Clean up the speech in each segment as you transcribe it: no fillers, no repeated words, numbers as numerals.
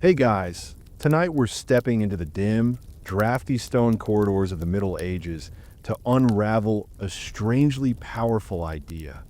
Hey guys, tonight we're stepping into the dim, drafty stone corridors of the Middle Ages to unravel a strangely powerful idea: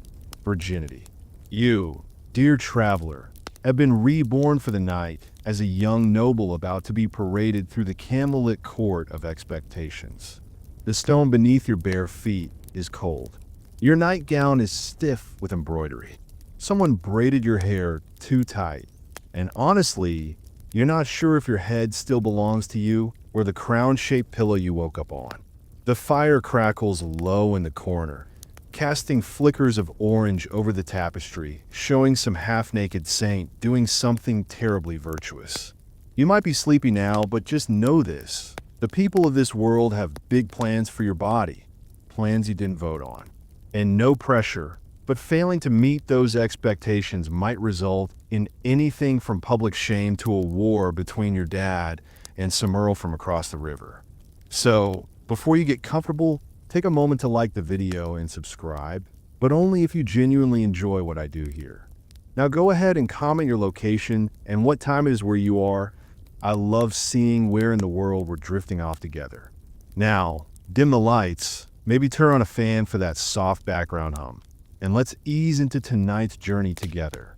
virginity. You, dear traveler, have been reborn for the night as a young noble about to be paraded through the candlelit court of expectations. The stone beneath your bare feet is cold. Your nightgown is stiff with embroidery. Someone braided your hair too tight, and honestly, you're not sure if your head still belongs to you or the crown-shaped pillow you woke up on. The fire crackles low in the corner, casting flickers of orange over the tapestry, showing some half-naked saint doing something terribly virtuous. You might be sleepy now, but just know this: the people of this world have big plans for your body, plans you didn't vote on. And no pressure, but failing to meet those expectations might result in anything from public shame to a war between your dad and some Earl from across the river. So, before you get comfortable, take a moment to like the video and subscribe, but only if you genuinely enjoy what I do here. Now go ahead and comment your location and what time it is where you are. I love seeing where in the world we're drifting off together. Now, dim the lights, maybe turn on a fan for that soft background hum, and let's ease into tonight's journey together.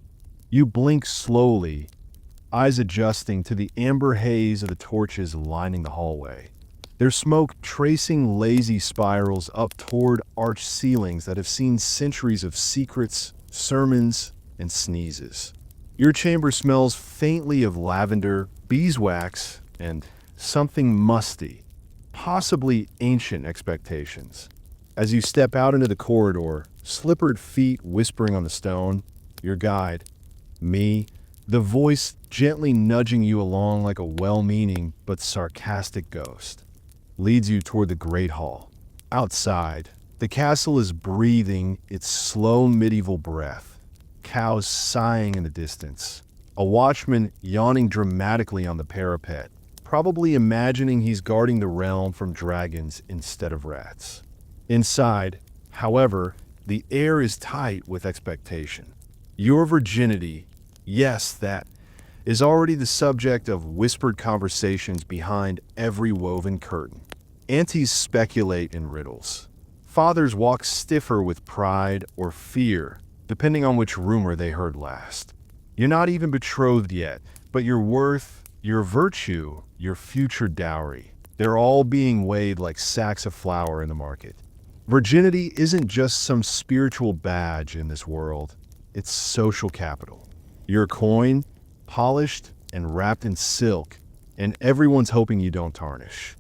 You blink slowly, eyes adjusting to the amber haze of the torches lining the hallway. Their smoke tracing lazy spirals up toward arched ceilings that have seen centuries of secrets, sermons, and sneezes. Your chamber smells faintly of lavender, beeswax, and something musty, possibly ancient expectations. As you step out into the corridor, slippered feet whispering on the stone, your guide, me, the voice gently nudging you along like a well-meaning but sarcastic ghost, leads you toward the great hall. Outside, the castle is breathing its slow medieval breath, cows sighing in the distance, a watchman yawning dramatically on the parapet, probably imagining he's guarding the realm from dragons instead of rats. Inside, however, the air is tight with expectation. Your virginity, yes, that, is already the subject of whispered conversations behind every woven curtain. Aunties speculate in riddles. Fathers walk stiffer with pride or fear, depending on which rumor they heard last. You're not even betrothed yet, but your worth, your virtue, your future dowry, they're all being weighed like sacks of flour in the market. Virginity isn't just some spiritual badge in this world, it's social capital. Your coin, polished and wrapped in silk, and everyone's hoping you don't tarnish.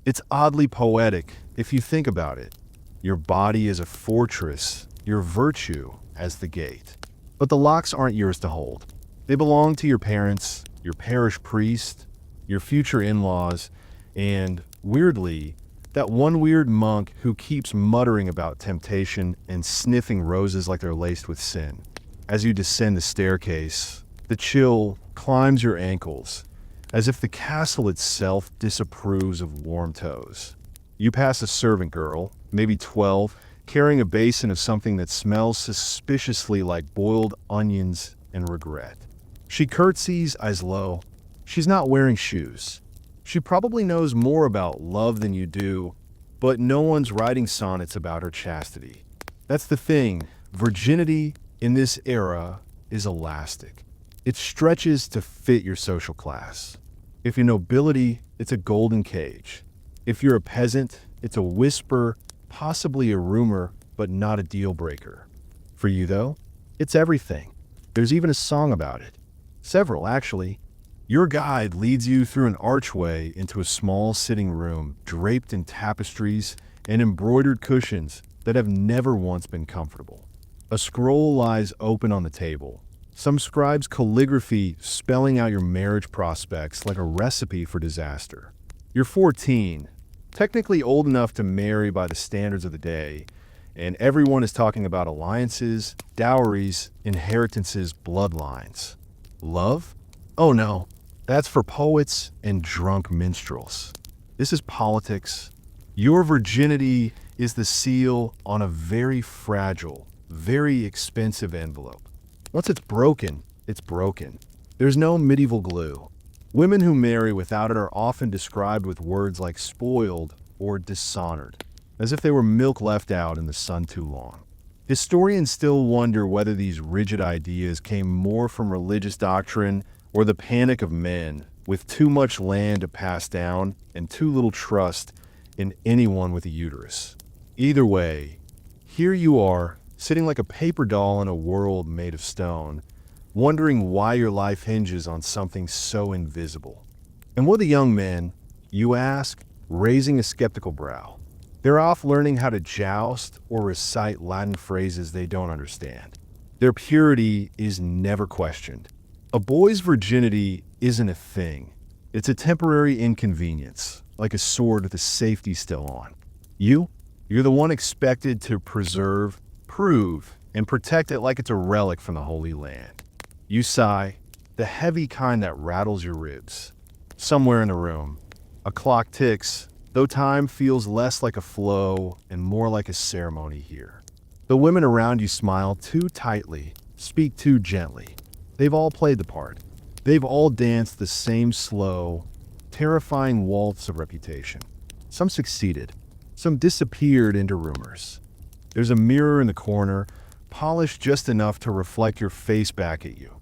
It's oddly poetic if you think about it. Your body is a fortress, your virtue as the gate. But the locks aren't yours to hold. They belong to your parents, your parish priest, your future in-laws, and, weirdly, that one weird monk who keeps muttering about temptation and sniffing roses like they're laced with sin. As you descend the staircase, the chill climbs your ankles, as if the castle itself disapproves of warm toes. You pass a servant girl, maybe 12, carrying a basin of something that smells suspiciously like boiled onions and regret. She curtsies, eyes low. She's not wearing shoes. She probably knows more about love than you do, but no one's writing sonnets about her chastity. That's the thing, virginity in this era is elastic. It stretches to fit your social class. If you're nobility, it's a golden cage. If you're a peasant, it's a whisper, possibly a rumor, but not a deal breaker. For you though, it's everything. There's even a song about it. Several, actually. Your guide leads you through an archway into a small sitting room draped in tapestries and embroidered cushions that have never once been comfortable. A scroll lies open on the table, some scribe's calligraphy spelling out your marriage prospects like a recipe for disaster. You're 14, technically old enough to marry by the standards of the day, and everyone is talking about alliances, dowries, inheritances, bloodlines. Love? Oh no, that's for poets and drunk minstrels. This is politics. Your virginity is the seal on a very fragile, very expensive envelope. Once it's broken, it's broken. There's no medieval glue. Women who marry without it are often described with words like spoiled or dishonored, as if they were milk left out in the sun too long. Historians still wonder whether these rigid ideas came more from religious doctrine or the panic of men with too much land to pass down and too little trust in anyone with a uterus. Either way, here you are, sitting like a paper doll in a world made of stone, wondering why your life hinges on something so invisible. And what are the young men, you ask, raising a skeptical brow? They're off learning how to joust or recite Latin phrases they don't understand. Their purity is never questioned. A boy's virginity isn't a thing. It's a temporary inconvenience, like a sword with the safety still on. You're the one expected to preserve, prove, and protect it like it's a relic from the Holy Land. You sigh, the heavy kind that rattles your ribs. Somewhere in the room, a clock ticks, though time feels less like a flow and more like a ceremony here. The women around you smile too tightly, speak too gently. They've all played the part. They've all danced the same slow, terrifying waltz of reputation. Some succeeded. Some disappeared into rumors. There's a mirror in the corner, polished just enough to reflect your face back at you.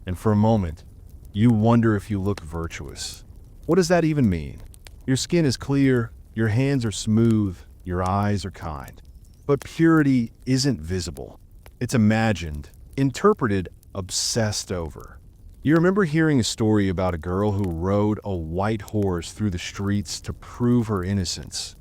And for a moment, you wonder if you look virtuous. What does that even mean? Your skin is clear, your hands are smooth, your eyes are kind. But purity isn't visible. It's imagined, interpreted, obsessed over. You remember hearing a story about a girl who rode a white horse through the streets to prove her innocence,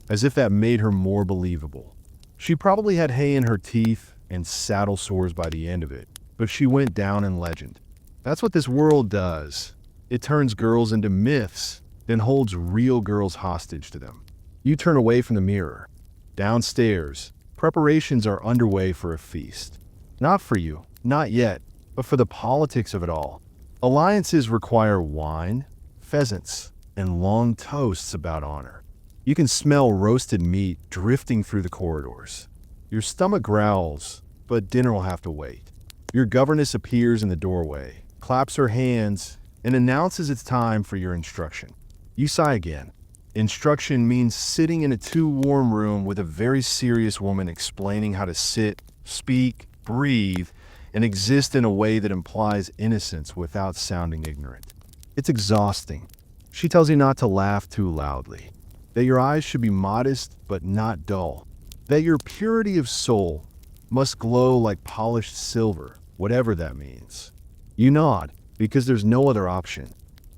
as if that made her more believable. She probably had hay in her teeth and saddle sores by the end of it, but she went down in legend. That's what this world does. It turns girls into myths, then holds real girls hostage to them. You turn away from the mirror. Downstairs, preparations are underway for a feast. Not for you, not yet, but for the politics of it all. Alliances require wine, pheasants, and long toasts about honor. You can smell roasted meat drifting through the corridors. Your stomach growls, but dinner will have to wait. Your governess appears in the doorway, claps her hands, and announces it's time for your instruction. You sigh again. Instruction means sitting in a too-warm room with a very serious woman explaining how to sit, speak, breathe, and exist in a way that implies innocence without sounding ignorant. It's exhausting. She tells you not to laugh too loudly, that your eyes should be modest but not dull, that your purity of soul must glow like polished silver, whatever that means. You nod, because there's no other option.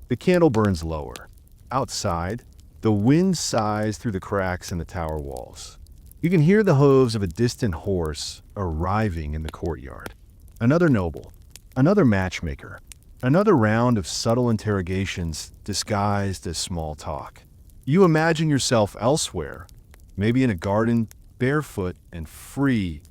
The candle burns lower. Outside, the wind sighs through the cracks in the tower walls. You can hear the hooves of a distant horse arriving in the courtyard. Another noble, another matchmaker, another round of subtle interrogations disguised as small talk. You imagine yourself elsewhere, maybe in a garden, barefoot and free,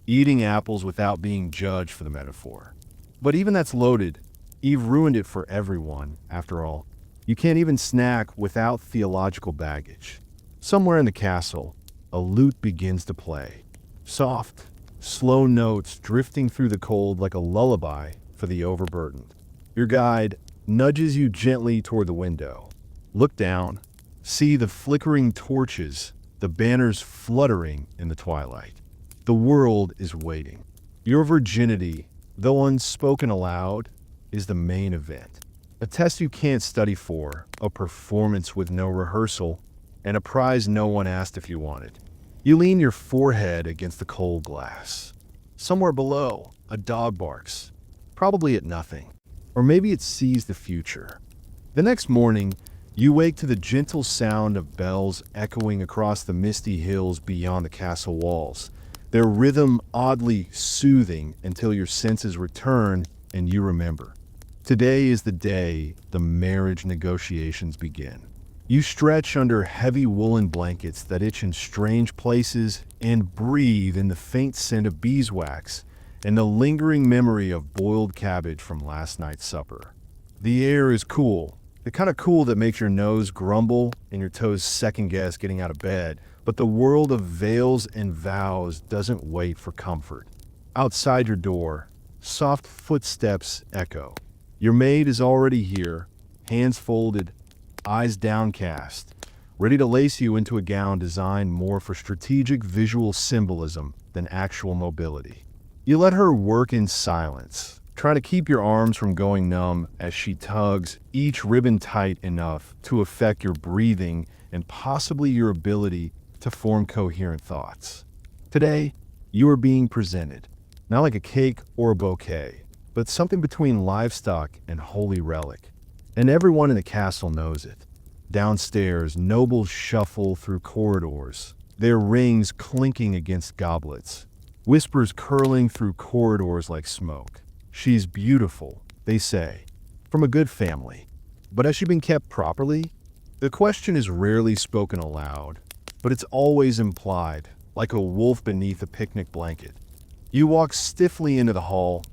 eating apples without being judged for the metaphor. But even that's loaded. Eve ruined it for everyone, after all. You can't even snack without theological baggage. Somewhere in the castle, a lute begins to play. Soft, slow notes drifting through the cold like a lullaby for the overburdened. Your guide nudges you gently toward the window. Look down, see the flickering torches, the banners fluttering in the twilight. The world is waiting. Your virginity, though unspoken aloud, is the main event. A test you can't study for, a performance with no rehearsal, and a prize no one asked if you wanted. You lean your forehead against the cold glass. Somewhere below, a dog barks, probably at nothing, or maybe it sees the future. The next morning, you wake to the gentle sound of bells echoing across the misty hills beyond the castle walls, their rhythm oddly soothing until your senses return and you remember. Today is the day the marriage negotiations begin. You stretch under heavy woolen blankets that itch in strange places and breathe in the faint scent of beeswax and the lingering memory of boiled cabbage from last night's supper. The air is cool, the kind of cool that makes your nose grumble and your toes second-guess getting out of bed, but the world of veils and vows doesn't wait for comfort. Outside your door, soft footsteps echo. Your maid is already here, hands folded, eyes downcast, ready to lace you into a gown designed more for strategic visual symbolism than actual mobility. You let her work in silence, try to keep your arms from going numb as she tugs each ribbon tight enough to affect your breathing and possibly your ability to form coherent thoughts. Today, you are being presented, not like a cake or a bouquet, but something between livestock and holy relic. And everyone in the castle knows it. Downstairs, nobles shuffle through corridors, their rings clinking against goblets, whispers curling through corridors like smoke. She's beautiful, they say, from a good family. But has she been kept properly? The question is rarely spoken aloud, but it's always implied, like a wolf beneath a picnic blanket. You walk stiffly into the hall,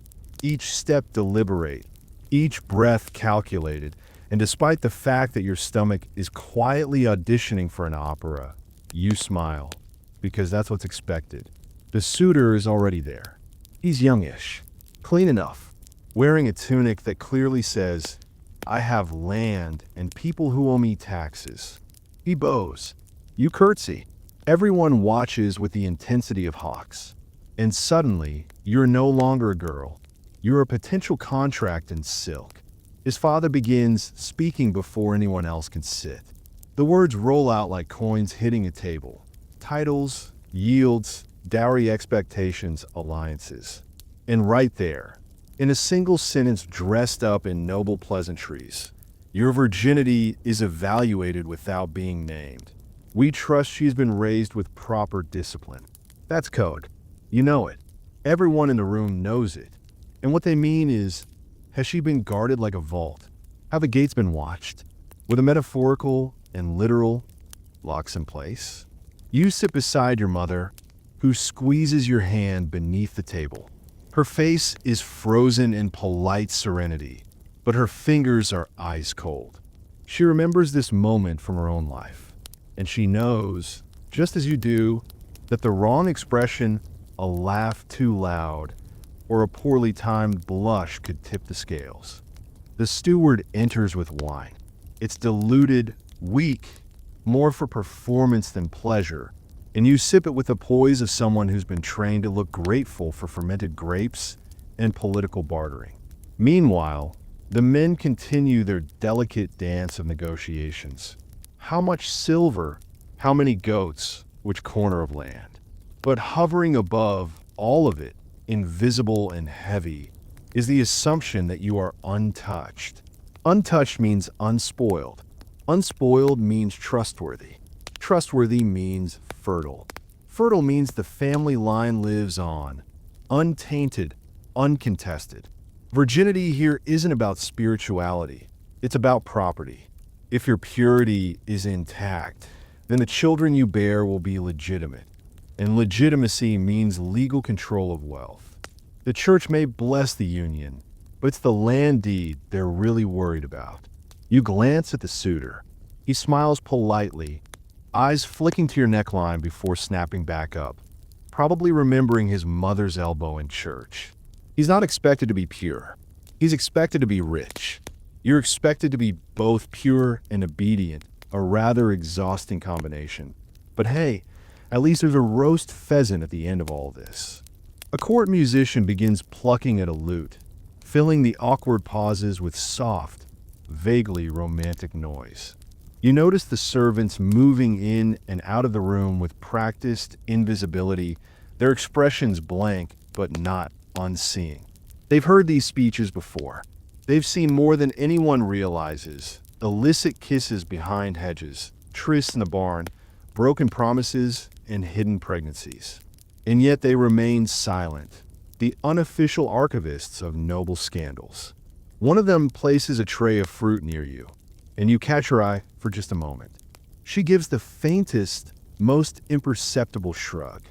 each step deliberate, each breath calculated, and despite the fact that your stomach is quietly auditioning for an opera, you smile, because that's what's expected. The suitor is already there. He's youngish, clean enough, wearing a tunic that clearly says, "I have land and people who owe me taxes." He bows. You curtsy. Everyone watches with the intensity of hawks. And suddenly, you're no longer a girl. You're a potential contract in silk. His father begins speaking before anyone else can sit. The words roll out like coins hitting a table. Titles, yields, dowry expectations, alliances. And right there, in a single sentence dressed up in noble pleasantries, your virginity is evaluated without being named. We trust she's been raised with proper discipline. That's code. You know it. Everyone in the room knows it. And what they mean is, has she been guarded like a vault? Have the gates been watched? With the metaphorical and literal locks in place? You sit beside your mother, who squeezes your hand beneath the table. Her face is frozen in polite serenity, but her fingers are ice cold. She remembers this moment from her own life, and she knows, just as you do, that the wrong expression, a laugh too loud, or a poorly timed blush could tip the scales. The steward enters with wine. It's diluted, weak, more for performance than pleasure, and you sip it with the poise of someone who's been trained to look grateful for fermented grapes and political bartering. Meanwhile, the men continue their delicate dance of negotiations. How much silver? How many goats? Which corner of land? But hovering above all of it, invisible and heavy, is the assumption that you are untouched. Untouched means unspoiled. Unspoiled means trustworthy. Trustworthy means fertile. Fertile means the family line lives on, untainted, uncontested. Virginity here isn't about spirituality. It's about property. If your purity is intact, then the children you bear will be legitimate. And legitimacy means legal control of wealth. The church may bless the union, but it's the land deed they're really worried about. You glance at the suitor. He smiles politely, eyes flicking to your neckline before snapping back up, probably remembering his mother's elbow in church. He's not expected to be pure. He's expected to be rich. You're expected to be both pure and obedient, a rather exhausting combination. But hey, at least there's a roast pheasant at the end of all this. A court musician begins plucking at a lute, filling the awkward pauses with soft, vaguely romantic noise. You notice the servants moving in and out of the room with practiced invisibility, their expressions blank but not unseeing. They've heard these speeches before. They've seen more than anyone realizes: illicit kisses behind hedges, trysts in the barn, broken promises, and hidden pregnancies. And yet they remain silent, the unofficial archivists of noble scandals. One of them places a tray of fruit near you, and you catch her eye for just a moment. She gives the faintest, most imperceptible shrug.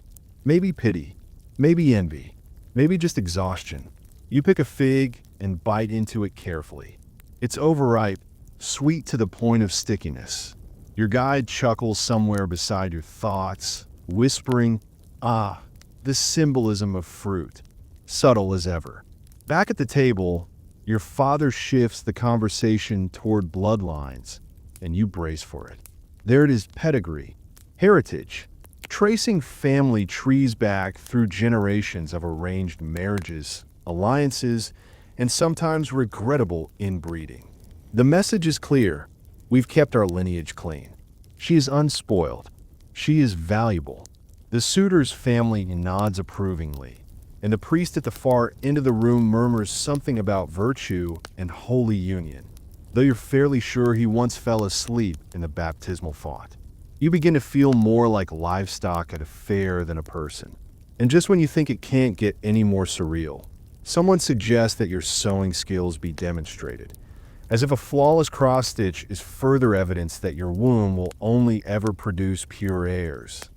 Maybe pity, maybe envy, maybe just exhaustion. You pick a fig and bite into it carefully. It's overripe, sweet to the point of stickiness. Your guide chuckles somewhere beside your thoughts, whispering, "Ah, the symbolism of fruit," subtle as ever. Back at the table, Your father shifts the conversation toward bloodlines, and you brace for it. There it is: pedigree, heritage, tracing family trees back through generations of arranged marriages, alliances, and sometimes regrettable inbreeding. The message is clear: we've kept our lineage clean. She is unspoiled. She is valuable. The suitor's family nods approvingly, and the priest at the far end of the room murmurs something about virtue and holy union, though you're fairly sure he once fell asleep in the baptismal font. You begin to feel more like livestock at a fair than a person. And just when you think it can't get any more surreal, someone suggests that your sewing skills be demonstrated, as if a flawless cross-stitch is further evidence that your womb will only ever produce pure heirs.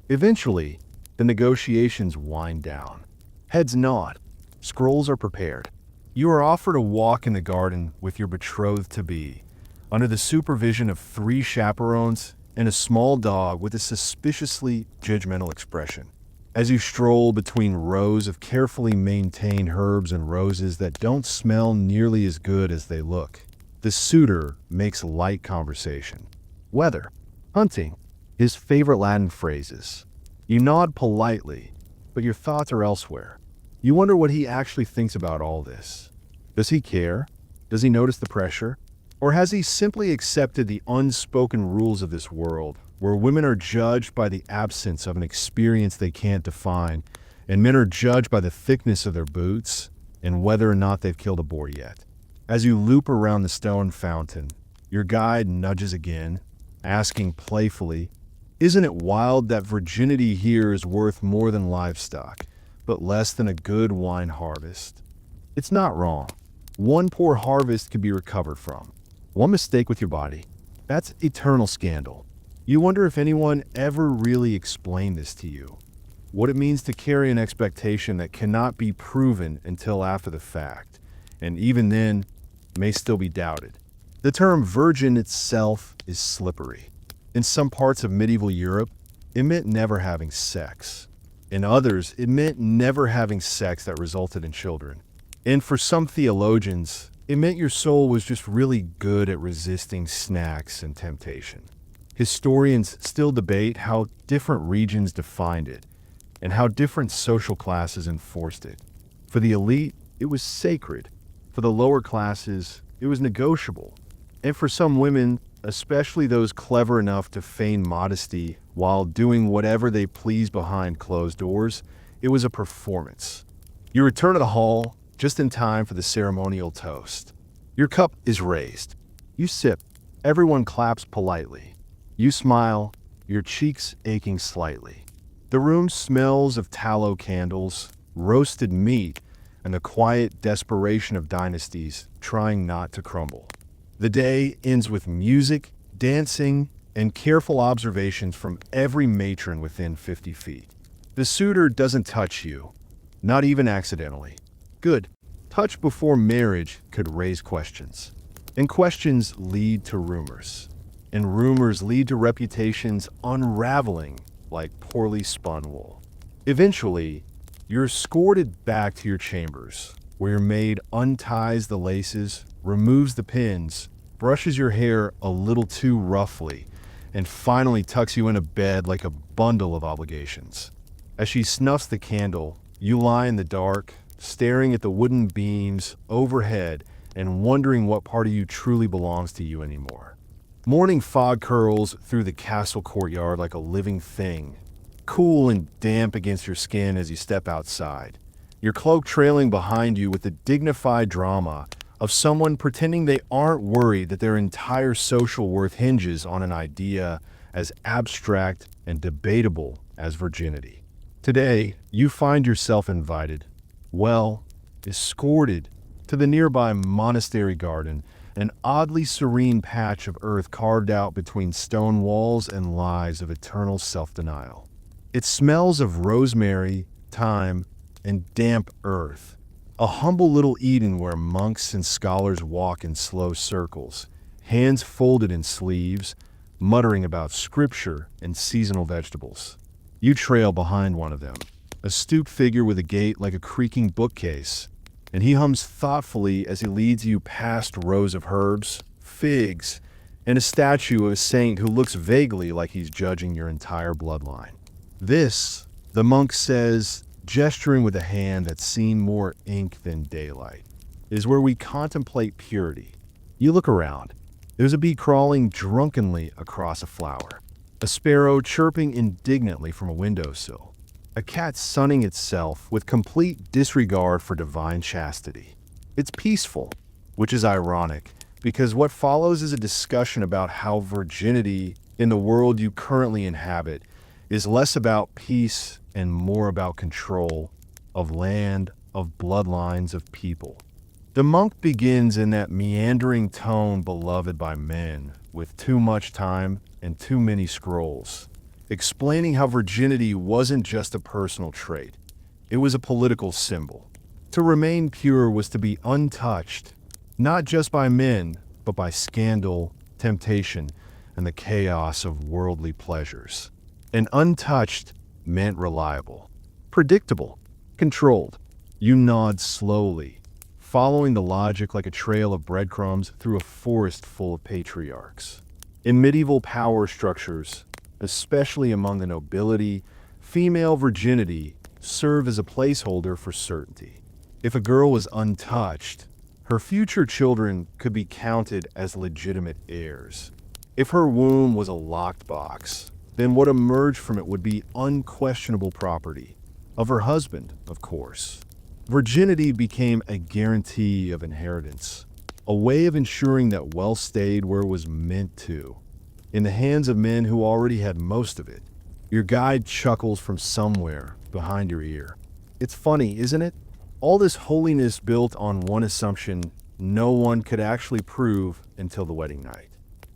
Eventually, the negotiations wind down. Heads nod. Scrolls are prepared. You are offered a walk in the garden with your betrothed-to-be, under the supervision of 3 chaperones and a small dog with a suspiciously judgmental expression. As you stroll between rows of carefully maintained herbs and roses that don't smell nearly as good as they look, the suitor makes light conversation. Weather, hunting, his favorite Latin phrases. You nod politely, but your thoughts are elsewhere. You wonder what he actually thinks about all this. Does he care? Does he notice the pressure? Or has he simply accepted the unspoken rules of this world, where women are judged by the absence of an experience they can't define, and men are judged by the thickness of their boots and whether or not they've killed a boar yet? As you loop around the stone fountain, your guide nudges again, asking playfully, "Isn't it wild that virginity here is worth more than livestock, but less than a good wine harvest?" It's not wrong. One poor harvest could be recovered from. One mistake with your body, that's eternal scandal. You wonder if anyone ever really explained this to you. What it means to carry an expectation that cannot be proven until after the fact, and even then, may still be doubted. The term virgin itself is slippery. In some parts of medieval Europe, it meant never having sex. In others, it meant never having sex that resulted in children. And for some theologians, it meant your soul was just really good at resisting snacks and temptation. Historians still debate how different regions defined it, and how different social classes enforced it. For the elite, it was sacred. For the lower classes, it was negotiable. And for some women, especially those clever enough to feign modesty while doing whatever they pleased behind closed doors, it was a performance. You return to the hall just in time for the ceremonial toast. Your cup is raised. You sip. Everyone claps politely. You smile, your cheeks aching slightly. The room smells of tallow candles, roasted meat, and the quiet desperation of dynasties trying not to crumble. The day ends with music, dancing, and careful observations from every matron within 50 feet. The suitor doesn't touch you, not even accidentally. Good. Touch before marriage could raise questions. And questions lead to rumors. And rumors lead to reputations unraveling like poorly spun wool. Eventually, you're escorted back to your chambers, where your maid unties the laces, removes the pins, brushes your hair a little too roughly, and finally tucks you into bed like a bundle of obligations. As she snuffs the candle, you lie in the dark, staring at the wooden beams overhead and wondering what part of you truly belongs to you anymore. Morning fog curls through the castle courtyard like a living thing, cool and damp against your skin as you step outside, your cloak trailing behind you with the dignified drama of someone pretending they aren't worried that their entire social worth hinges on an idea as abstract and debatable as virginity. Today, you find yourself invited, escorted to the nearby monastery garden, an oddly serene patch of earth carved out between stone walls and lies of eternal self-denial. It smells of rosemary, thyme, and damp earth, a humble little Eden where monks and scholars walk in slow circles, hands folded in sleeves, muttering about scripture and seasonal vegetables. You trail behind one of them, a stooped figure with a gait like a creaking bookcase, and he hums thoughtfully as he leads you past rows of herbs, figs, and a statue of a saint who looks vaguely like he's judging your entire bloodline. This, the monk says, gesturing with a hand that's seen more ink than daylight, is where we contemplate purity. You look around. There's a bee crawling drunkenly across a flower, a sparrow chirping indignantly from a windowsill, a cat sunning itself with complete disregard for divine chastity. It's peaceful, which is ironic, because what follows is a discussion about how virginity in the world you currently inhabit is less about peace and more about control of land, of bloodlines, of people. The monk begins in that meandering tone beloved by men, with too much time and too many scrolls, explaining how virginity wasn't just a personal trait, it was a political symbol. To remain pure was to be untouched, not just by men, but by scandal, temptation, and the chaos of worldly pleasures. And untouched meant reliable, predictable, controlled. You nod slowly, following the logic like a trail of breadcrumbs through a forest full of patriarchs. In medieval power structures, especially among the nobility, female virginity served as a placeholder for certainty. If a girl was untouched, her future children could be counted as legitimate heirs. If her womb was a locked box, then what emerged from it would be unquestionable property of her husband, of course. Virginity became a guarantee of inheritance, a way of ensuring that wealth stayed where it was meant to, in the hands of men who already had most of it. Your guide chuckles from somewhere behind your ear. It's funny, isn't it? All this holiness built on one assumption no one could actually prove until the wedding night.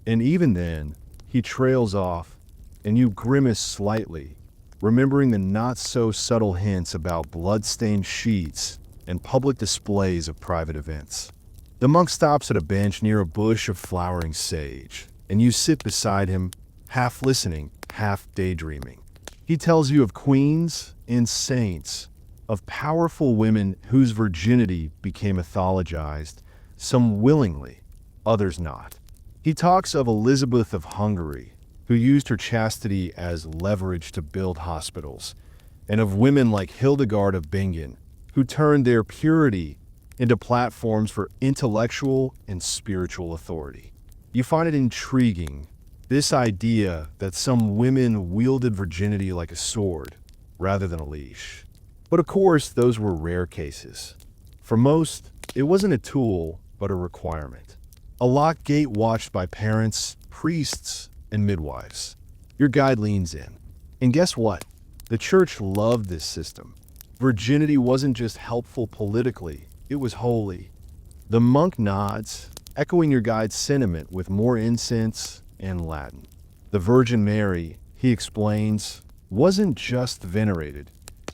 And even then, he trails off, and you grimace slightly, remembering the not-so-subtle hints about blood-stained sheets and public displays of private events. The monk stops at a bench near a bush of flowering sage, and you sit beside him, half listening, half daydreaming. He tells you of queens and saints, of powerful women whose virginity became mythologized, some willingly, others not. He talks of Elizabeth of Hungary, who used her chastity as leverage to build hospitals, and of women like Hildegard of Bingen, who turned their purity into platforms for intellectual and spiritual authority. You find it intriguing, this idea that some women wielded virginity like a sword rather than a leash. But of course, those were rare cases. For most, it wasn't a tool, but a requirement. A locked gate watched by parents, priests, and midwives. Your guide leans in. And guess what? The church loved this system. Virginity wasn't just helpful politically, it was holy. The monk nods, echoing your guide's sentiment with more incense and Latin. The Virgin Mary, he explains, wasn't just venerated.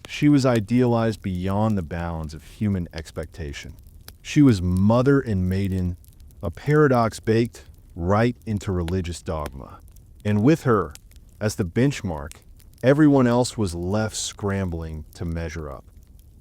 She was idealized beyond the bounds of human expectation. She was mother and maiden, a paradox baked right into religious dogma. And with her, as the benchmark, everyone else was left scrambling to measure up.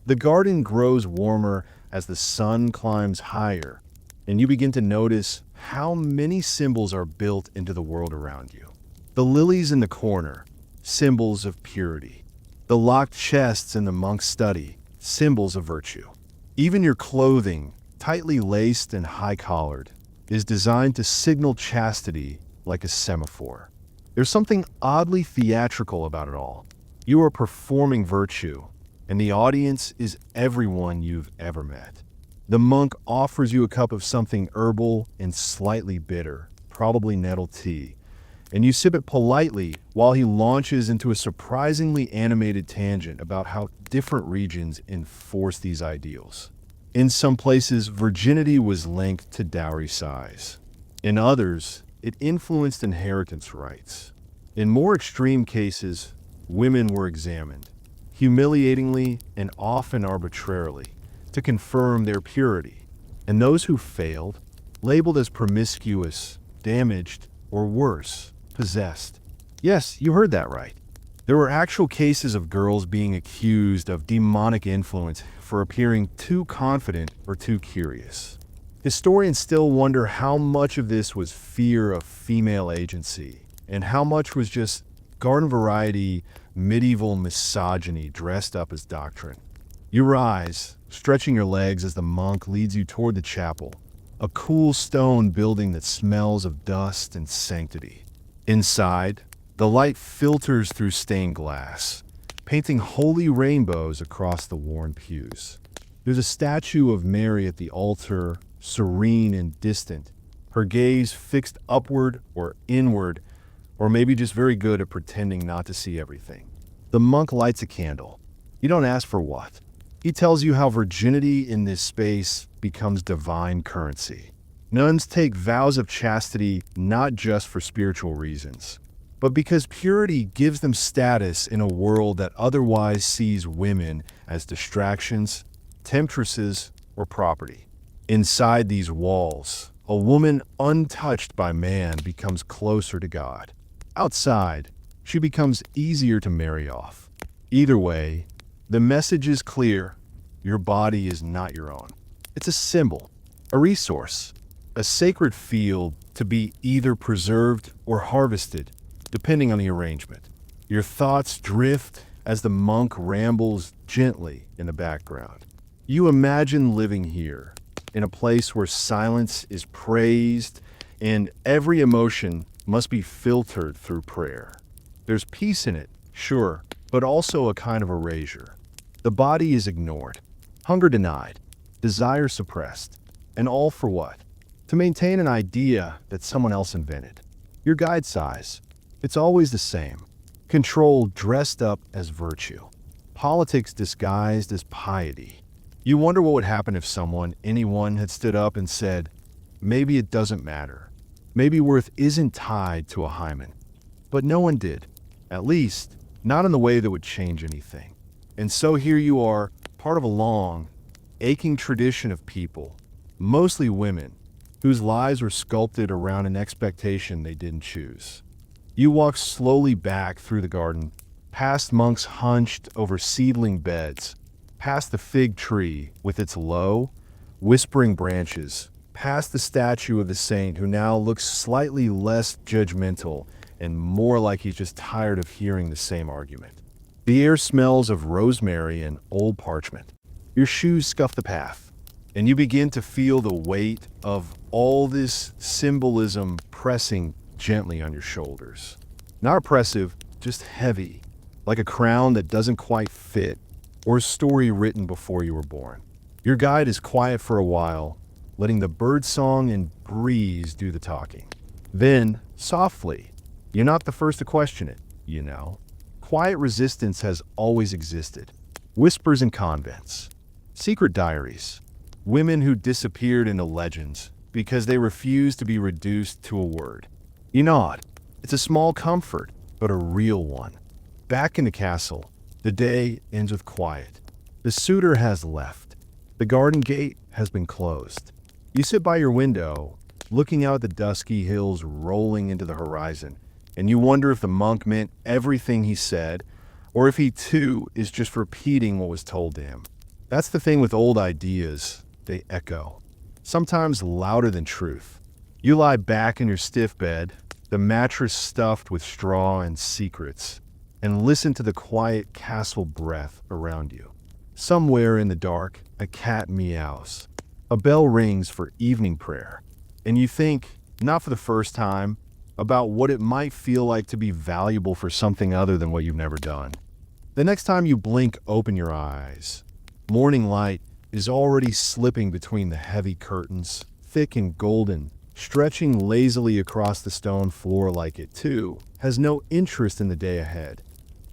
The garden grows warmer as the sun climbs higher, and you begin to notice how many symbols are built into the world around you. The lilies in the corner, symbols of purity. The locked chests in the monk's study, symbols of virtue. Even your clothing, tightly laced and high-collared, is designed to signal chastity like a semaphore. There's something oddly theatrical about it all. You are performing virtue, and the audience is everyone you've ever met. The monk offers you a cup of something herbal and slightly bitter, probably nettle tea, and you sip it politely while he launches into a surprisingly animated tangent about how different regions enforce these ideals. In some places, virginity was linked to dowry size. In others, it influenced inheritance rights. In more extreme cases, women were examined, humiliatingly and often arbitrarily, to confirm their purity, and those who failed, labeled as promiscuous, damaged, or worse, possessed. Yes, you heard that right. There were actual cases of girls being accused of demonic influence for appearing too confident or too curious. Historians still wonder how much of this was fear of female agency and how much was just garden variety medieval misogyny dressed up as doctrine. You rise, stretching your legs as the monk leads you toward the chapel, a cool stone building that smells of dust and sanctity. Inside, the light filters through stained glass, painting holy rainbows across the worn pews. There's a statue of Mary at the altar, serene and distant, her gaze fixed upward or inward, or maybe just very good at pretending not to see everything. The monk lights a candle. You don't ask for what. He tells you how virginity in this space becomes divine currency. Nuns take vows of chastity not just for spiritual reasons, but because purity gives them status in a world that otherwise sees women as distractions, temptresses, or property. Inside these walls, a woman untouched by man becomes closer to God. Outside, she becomes easier to marry off. Either way, the message is clear. Your body is not your own. It's a symbol, a resource, a sacred field to be either preserved or harvested, depending on the arrangement. Your thoughts drift as the monk rambles gently in the background. You imagine living here, in a place where silence is praised and every emotion must be filtered through prayer. There's peace in it, sure, but also a kind of erasure. The body is ignored, hunger denied, desire suppressed, and all for what? To maintain an idea that someone else invented. Your guide size. It's always the same. Control dressed up as virtue. Politics disguised as piety. You wonder what would happen if anyone had stood up and said, maybe it doesn't matter. Maybe worth isn't tied to a hymen. But no one did. At least, not in the way that would change anything. And so here you are, part of a long, aching tradition of people, mostly women, whose lives were sculpted around an expectation they didn't choose. You walk slowly back through the garden, past monks hunched over seedling beds, past the fig tree with its low, whispering branches, past the statue of the saint who now looks slightly less judgmental and more like he's just tired of hearing the same argument. The air smells of rosemary and old parchment. Your shoes scuff the path, and you begin to feel the weight of all this symbolism pressing gently on your shoulders. Not oppressive, just heavy, like a crown that doesn't quite fit, or a story written before you were born. Your guide is quiet for a while, letting the birdsong and breeze do the talking. Then, softly, you're not the first to question it, you know. Quiet resistance has always existed. Whispers in convents. Secret diaries. Women who disappeared into legends because they refused to be reduced to a word. You nod. It's a small comfort, but a real one. Back in the castle, the day ends with quiet. The suitor has left. The garden gate has been closed. You sit by your window, looking out at the dusky hills rolling into the horizon, and you wonder if the monk meant everything he said, or if he too is just repeating what was told to him. That's the thing with old ideas. They echo, sometimes louder than truth. You lie back in your stiff bed, the mattress stuffed with straw and secrets, and listen to the quiet castle breath around you. Somewhere in the dark, a cat meows. A bell rings for evening prayer, and you think, not for the first time, about what it might feel like to be valuable for something other than what you've never done. The next time you blink open your eyes, morning light is already slipping between the heavy curtains, thick and golden, stretching lazily across the stone floor like it, too, has no interest in the day ahead,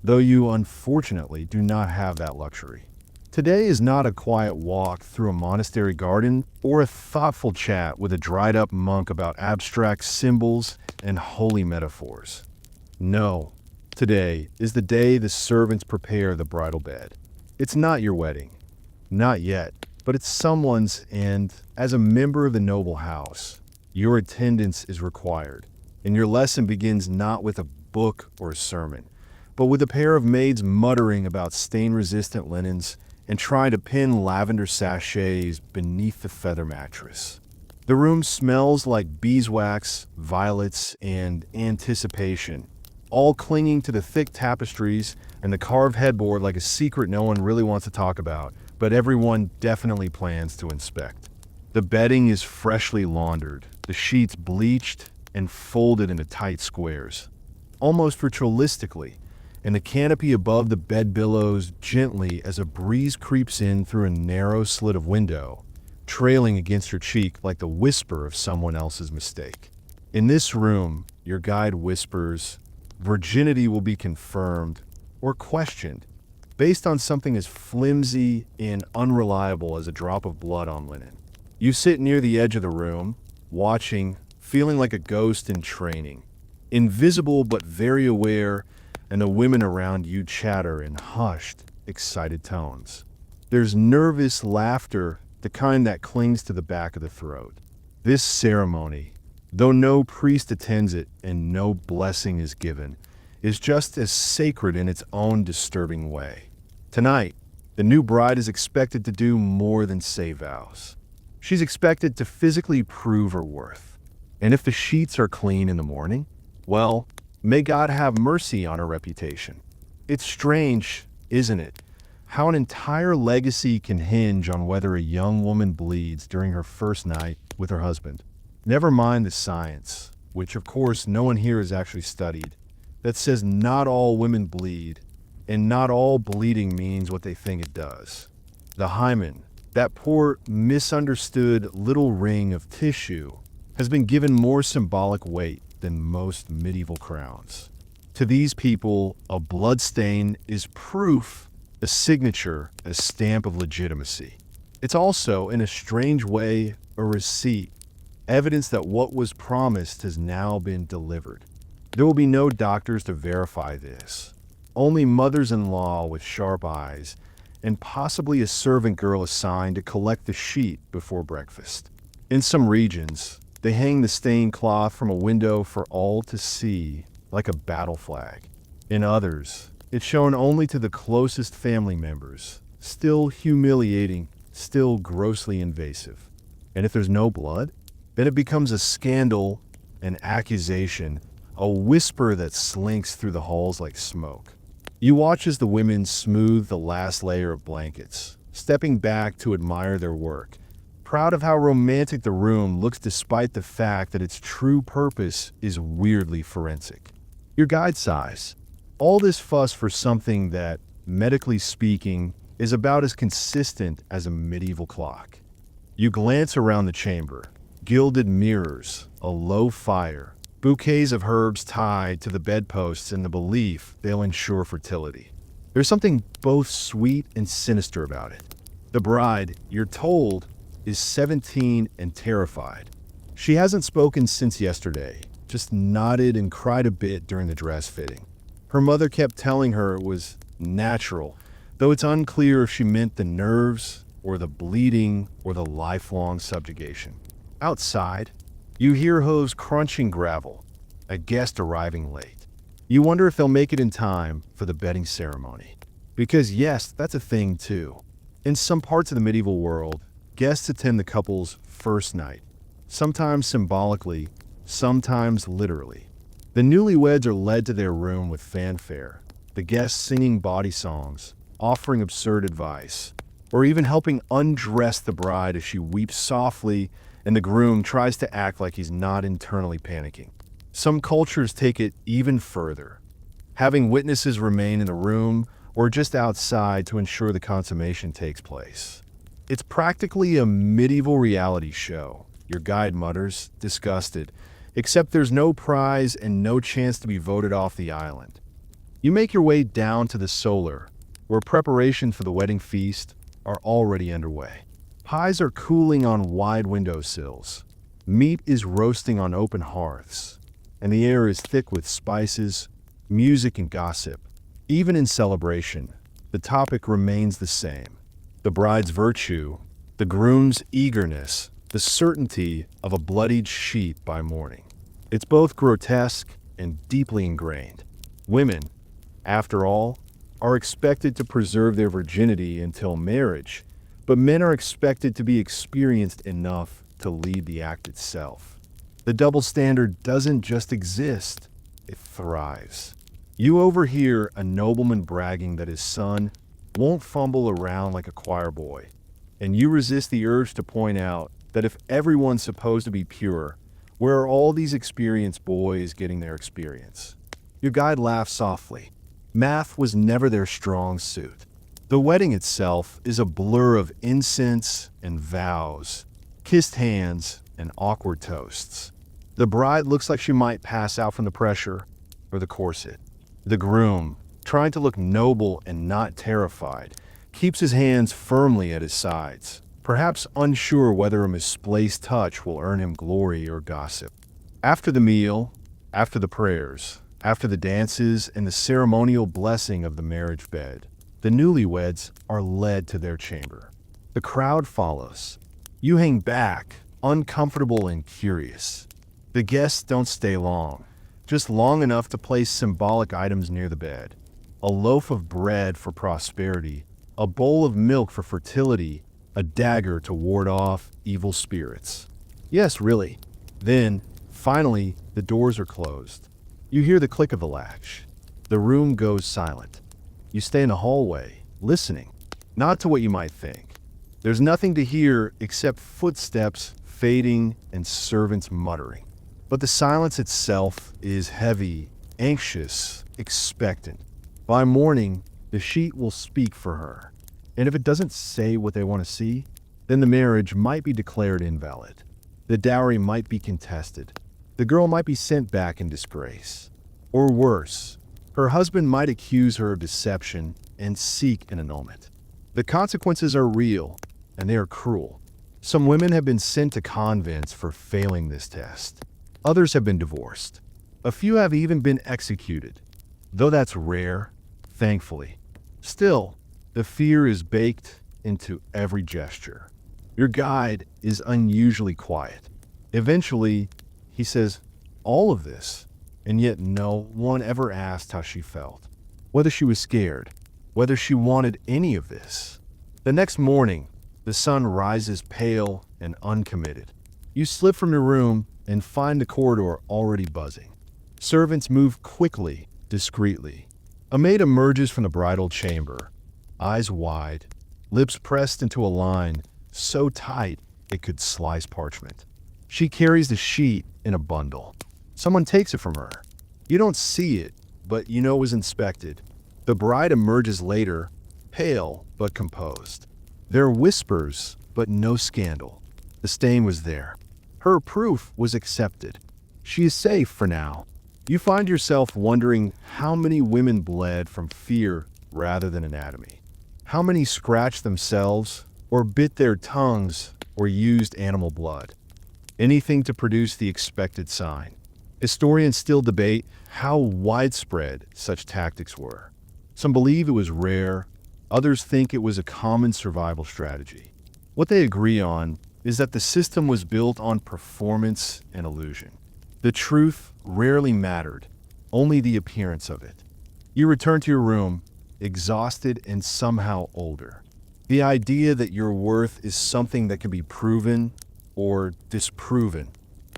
though you unfortunately do not have that luxury. Today is not a quiet walk through a monastery garden or a thoughtful chat with a dried-up monk about abstract symbols and holy metaphors. No, today is the day the servants prepare the bridal bed. It's not your wedding. Not yet, but it's someone's, and as a member of the noble house, your attendance is required, and your lesson begins not with a book or a sermon, but with a pair of maids muttering about stain-resistant linens and trying to pin lavender sachets beneath the feather mattress. The room smells like beeswax, violets, and anticipation, all clinging to the thick tapestries and the carved headboard like a secret no one really wants to talk about, but everyone definitely plans to inspect. The bedding is freshly laundered, the sheets bleached and folded into tight squares, almost ritualistically, and the canopy above the bed billows gently as a breeze creeps in through a narrow slit of window, trailing against your cheek like the whisper of someone else's mistake. In this room, your guide whispers, virginity will be confirmed or questioned based on something as flimsy and unreliable as a drop of blood on linen. You sit near the edge of the room, watching, feeling like a ghost in training, invisible but very aware, and the women around you chatter in hushed, excited tones. There's nervous laughter, the kind that clings to the back of the throat. This ceremony, though no priest attends it and no blessing is given, is just as sacred in its own disturbing way. Tonight, the new bride is expected to do more than say vows. She's expected to physically prove her worth. And if the sheets are clean in the morning, well, may God have mercy on her reputation. It's strange, isn't it, how an entire legacy can hinge on whether a young woman bleeds during her first night with her husband. Never mind the science, which of course no one here has actually studied, that says not all women bleed, and not all bleeding means what they think it does. The hymen, that poor, misunderstood little ring of tissue, has been given more symbolic weight than most medieval crowns. To these people, a bloodstain is proof, a signature, a stamp of legitimacy. It's also, in a strange way, a receipt, evidence that what was promised has now been delivered. There will be no doctors to verify this, only mothers-in-law with sharp eyes, and possibly a servant girl assigned to collect the sheet before breakfast. In some regions, they hang the stained cloth from a window for all to see, like a battle flag. In others, it's shown only to the closest family members, still humiliating, still grossly invasive. And if there's no blood, then it becomes a scandal, an accusation, a whisper that slinks through the halls like smoke. You watch as the women smooth the last layer of blankets, stepping back to admire their work, proud of how romantic the room looks despite the fact that its true purpose is weirdly forensic. Your guide sighs. All this fuss for something that, medically speaking, is about as consistent as a medieval clock. You glance around the chamber. Gilded mirrors, a low fire, bouquets of herbs tied to the bedposts in the belief they'll ensure fertility. There's something both sweet and sinister about it. The bride, you're told, is 17 and terrified. She hasn't spoken since yesterday, just nodded and cried a bit during the dress fitting. Her mother kept telling her it was natural, though it's unclear if she meant the nerves or the bleeding or the lifelong subjugation. Outside, you hear hooves crunching gravel, a guest arriving late. You wonder if they'll make it in time for the bedding ceremony. Because yes, that's a thing too. In some parts of the medieval world, guests attend the couple's first night, sometimes symbolically, sometimes literally. The newlyweds are led to their room with fanfare, the guests singing bawdy songs, offering absurd advice, or even helping undress the bride as she weeps softly and the groom tries to act like he's not internally panicking. Some cultures take it even further, having witnesses remain in the room or just outside to ensure the consummation takes place. It's practically a medieval reality show, your guide mutters, disgusted, except there's no prize and no chance to be voted off the island. You make your way down to the solar, where preparations for the wedding feast are already underway. Pies are cooling on wide windowsills. Meat is roasting on open hearths, and the air is thick with spices, music, and gossip. Even in celebration, the topic remains the same. The bride's virtue, the groom's eagerness, the certainty of a bloodied sheet by morning. It's both grotesque and deeply ingrained. Women, after all, are expected to preserve their virginity until marriage, but men are expected to be experienced enough to lead the act itself. The double standard doesn't just exist, it thrives. You overhear a nobleman bragging that his son won't fumble around like a choir boy, and you resist the urge to point out that if everyone's supposed to be pure, where are all these experienced boys getting their experience? Your guide laughs softly. Math was never their strong suit. The wedding itself is a blur of incense and vows, kissed hands and awkward toasts. The bride looks like she might pass out from the pressure or the corset. The groom, trying to look noble and not terrified, keeps his hands firmly at his sides, perhaps unsure whether a misplaced touch will earn him glory or gossip. After the meal, after the prayers, after the dances and the ceremonial blessing of the marriage bed, the newlyweds are led to their chamber. The crowd follows. You hang back, uncomfortable and curious. The guests don't stay long, just long enough to place symbolic items near the bed. A loaf of bread for prosperity, a bowl of milk for fertility, a dagger to ward off evil spirits. Yes, really. Then, finally, the doors are closed. You hear the click of the latch. The room goes silent. You stay in the hallway, listening, not to what you might think. There's nothing to hear except footsteps fading and servants muttering. But the silence itself is heavy, anxious, expectant. By morning, the sheet will speak for her. And if it doesn't say what they want to see, then the marriage might be declared invalid. The dowry might be contested. The girl might be sent back in disgrace. Or worse, her husband might accuse her of deception and seek an annulment. The consequences are real, and they are cruel. Some women have been sent to convents for failing this test. Others have been divorced. A few have even been executed. Though that's rare, thankfully. Still, the fear is baked into every gesture. Your guide is unusually quiet. Eventually, he says, all of this, and yet no one ever asked how she felt. Whether she was scared, whether she wanted any of this. The next morning, the sun rises pale and uncommitted. You slip from your room and find the corridor already buzzing. Servants move quickly, discreetly. A maid emerges from the bridal chamber, eyes wide, lips pressed into a line so tight it could slice parchment. She carries the sheet in a bundle. Someone takes it from her. You don't see it, but you know it was inspected. The bride emerges later, pale but composed. There are whispers, but no scandal. The stain was there. Her proof was accepted. She is safe for now. You find yourself wondering how many women bled from fear rather than anatomy. How many scratched themselves, or bit their tongues, or used animal blood. Anything to produce the expected sign. Historians still debate how widespread such tactics were. Some believe it was rare, others think it was a common survival strategy. What they agree on is that the system was built on performance and illusion. The truth rarely mattered, only the appearance of it. You return to your room, exhausted and somehow older. The idea that your worth is something that can be proven or disproven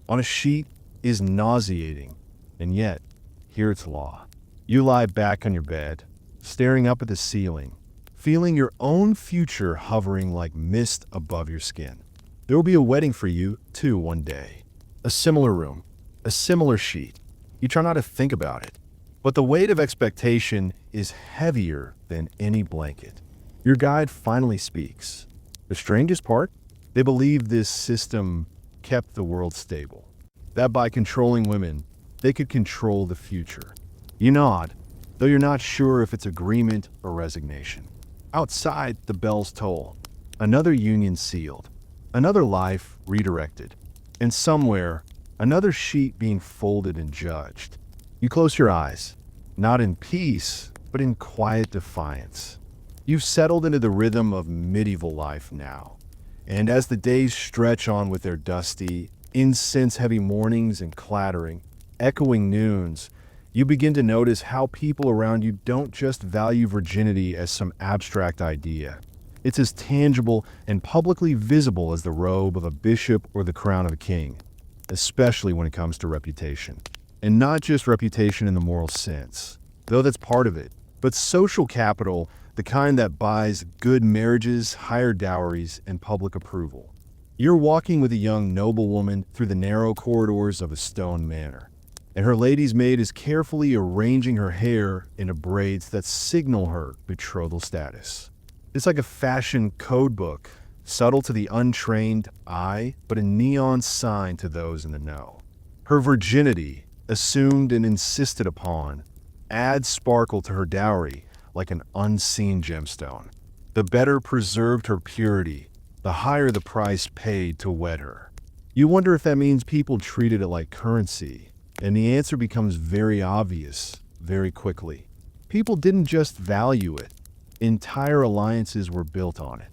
on a sheet is nauseating, and yet, here it's law. You lie back on your bed, staring up at the ceiling, feeling your own future hovering like mist above your skin. There will be a wedding for you, too, one day. A similar room, a similar sheet. You try not to think about it, but the weight of expectation is heavier than any blanket. Your guide finally speaks. The strangest part? They believe this system kept the world stable. That by controlling women, they could control the future. You nod, though you're not sure if it's agreement or resignation. Outside, the bells toll. Another union sealed. Another life redirected. And somewhere, another sheet being folded and judged. You close your eyes, not in peace, but in quiet defiance. You've settled into the rhythm of medieval life now. And as the days stretch on with their dusty, incense-heavy mornings and clattering, echoing noons, You begin to notice how people around you don't just value virginity as some abstract idea. It's as tangible and publicly visible as the robe of a bishop or the crown of a king, especially when it comes to reputation. And not just reputation in the moral sense, though that's part of it, but social capital, the kind that buys good marriages, higher dowries, and public approval. You're walking with a young noblewoman through the narrow corridors of a stone manor, and her lady's maid is carefully arranging her hair into braids that signal her betrothal status. It's like a fashion code book, subtle to the untrained eye, but a neon sign to those in the know. Her virginity, assumed and insisted upon, adds sparkle to her dowry like an unseen gemstone. The better preserved her purity, the higher the price paid to wed her. You wonder if that means people treated it like currency, and the answer becomes very obvious very quickly. People didn't just value it. Entire alliances were built on it.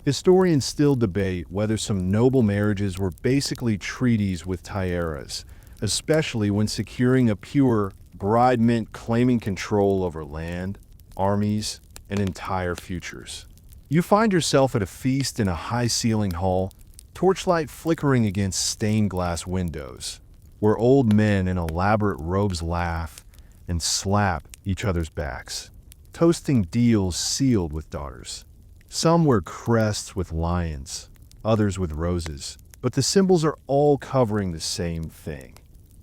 Historians still debate whether some noble marriages were basically treaties with tiaras, especially when securing a pure bride meant claiming control over land, armies, and entire futures. You find yourself at a feast in a high-ceilinged hall, torchlight flickering against stained glass windows, where old men in elaborate robes laugh and slap each other's backs, toasting deals sealed with daughters. Some wear crests with lions, others with roses, but the symbols are all covering the same thing.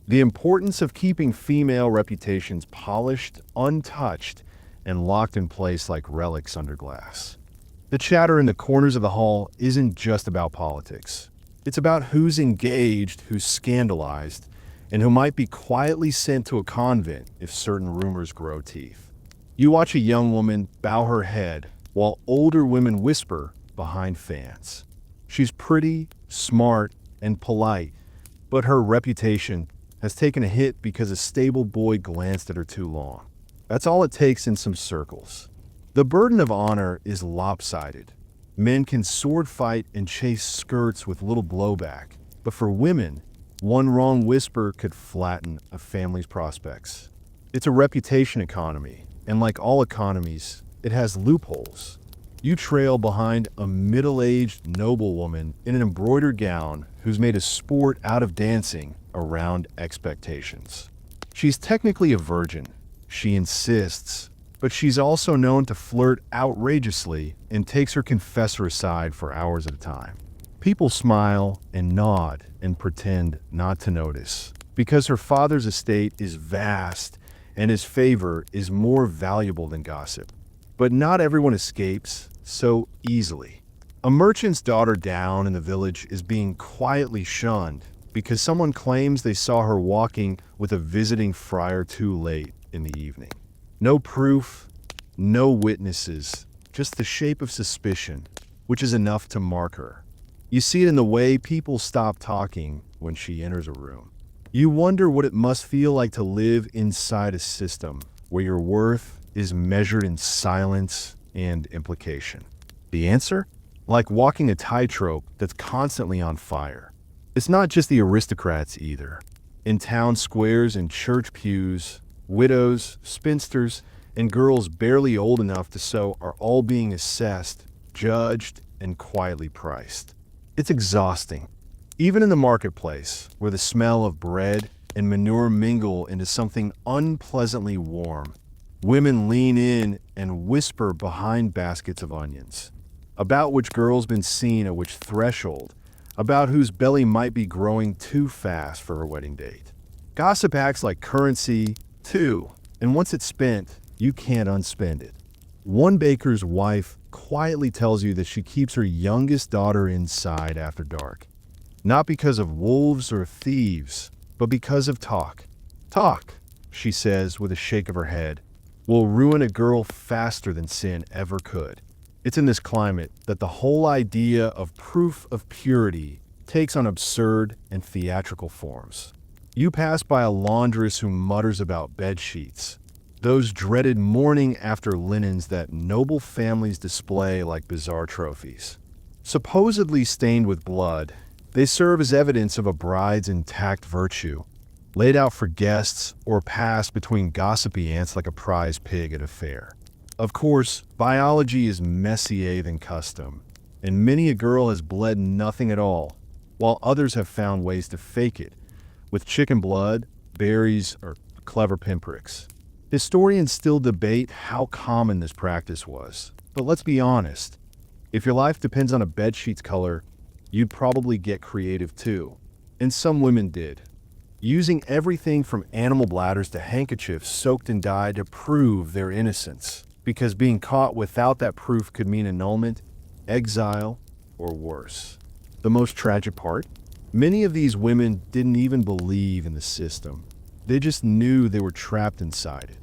The importance of keeping female reputations polished, untouched, and locked in place like relics under glass. The chatter in the corners of the hall isn't just about politics. It's about who's engaged, who's scandalized, and who might be quietly sent to a convent if certain rumors grow teeth. You watch a young woman bow her head while older women whisper behind fans. She's pretty, smart, and polite, but her reputation has taken a hit because a stable boy glanced at her too long. That's all it takes in some circles. The burden of honor is lopsided. Men can sword fight and chase skirts with little blowback, but for women, one wrong whisper could flatten a family's prospects. It's a reputation economy, and like all economies, it has loopholes. You trail behind a middle-aged noblewoman in an embroidered gown who's made a sport out of dancing around expectations. She's technically a virgin, she insists, but she's also known to flirt outrageously and takes her confessor aside for hours at a time. People smile and nod and pretend not to notice, because her father's estate is vast and his favor is more valuable than gossip. But not everyone escapes so easily. A merchant's daughter down in the village is being quietly shunned because someone claims they saw her walking with a visiting friar too late in the evening. No proof, no witnesses, just the shape of suspicion, which is enough to mark her. You see it in the way people stop talking when she enters a room. You wonder what it must feel like to live inside a system where your worth is measured in silence and implication. The answer? Like walking a tightrope that's constantly on fire. It's not just the aristocrats either. In town squares and church pews, widows, spinsters, and girls barely old enough to sew are all being assessed, judged, and quietly priced. It's exhausting. Even in the marketplace, where the smell of bread and manure mingle into something unpleasantly warm, women lean in and whisper behind baskets of onions, about which girl's been seen at which threshold, about whose belly might be growing too fast for her wedding date. Gossip acts like currency, too, and once it's spent, you can't unspend it. One baker's wife quietly tells you that she keeps her youngest daughter inside after dark. Not because of wolves or thieves, but because of talk. Talk, she says with a shake of her head, will ruin a girl faster than sin ever could. It's in this climate that the whole idea of proof of purity takes on absurd and theatrical forms. You pass by a laundress who mutters about bed sheets, those dreaded morning-after linens that noble families display like bizarre trophies. Supposedly stained with blood, they serve as evidence of a bride's intact virtue. laid out for guests or passed between gossipy ants like a prize pig at a fair. Of course, biology is messier than custom, and many a girl has bled nothing at all, while others have found ways to fake it, with chicken blood, berries, or clever pinpricks. Historians still debate how common this practice was, but let's be honest, if your life depends on a bedsheet's color, you'd probably get creative too. And some women did, using everything from animal bladders to handkerchiefs soaked in dye to prove their innocence, because being caught without that proof could mean annulment, exile, or worse. The most tragic part? Many of these women didn't even believe in the system. They just knew they were trapped inside it.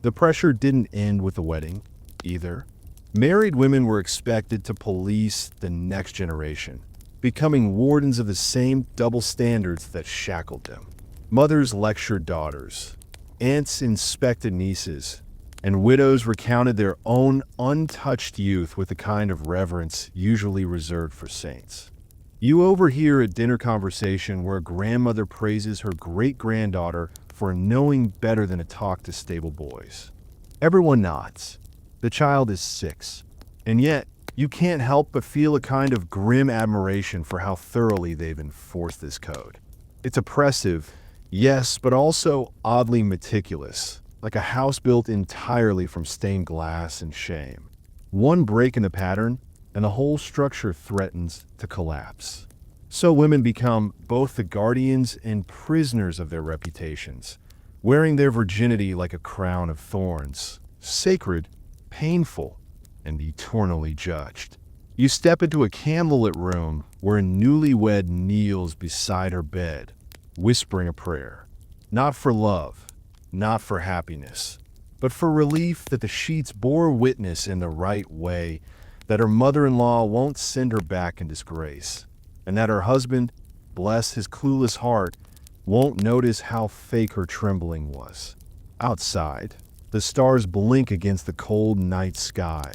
The pressure didn't end with the wedding, either. Married women were expected to police the next generation, becoming wardens of the same double standards that shackled them. Mothers lectured daughters, aunts inspected nieces, and widows recounted their own untouched youth with the kind of reverence usually reserved for saints. You overhear a dinner conversation where a grandmother praises her great-granddaughter for knowing better than to talk to stable boys. Everyone nods. The child is 6, and yet you can't help but feel a kind of grim admiration for how thoroughly they've enforced this code. It's oppressive, yes, but also oddly meticulous, like a house built entirely from stained glass and shame. One break in the pattern, and the whole structure threatens to collapse. So women become both the guardians and prisoners of their reputations, wearing their virginity like a crown of thorns, sacred, painful, and eternally judged. You step into a candlelit room where a newlywed kneels beside her bed, whispering a prayer, not for love, not for happiness, but for relief that the sheets bore witness in the right way, that her mother-in-law won't send her back in disgrace, and that her husband, bless his clueless heart, won't notice how fake her trembling was. Outside, the stars blink against the cold night sky,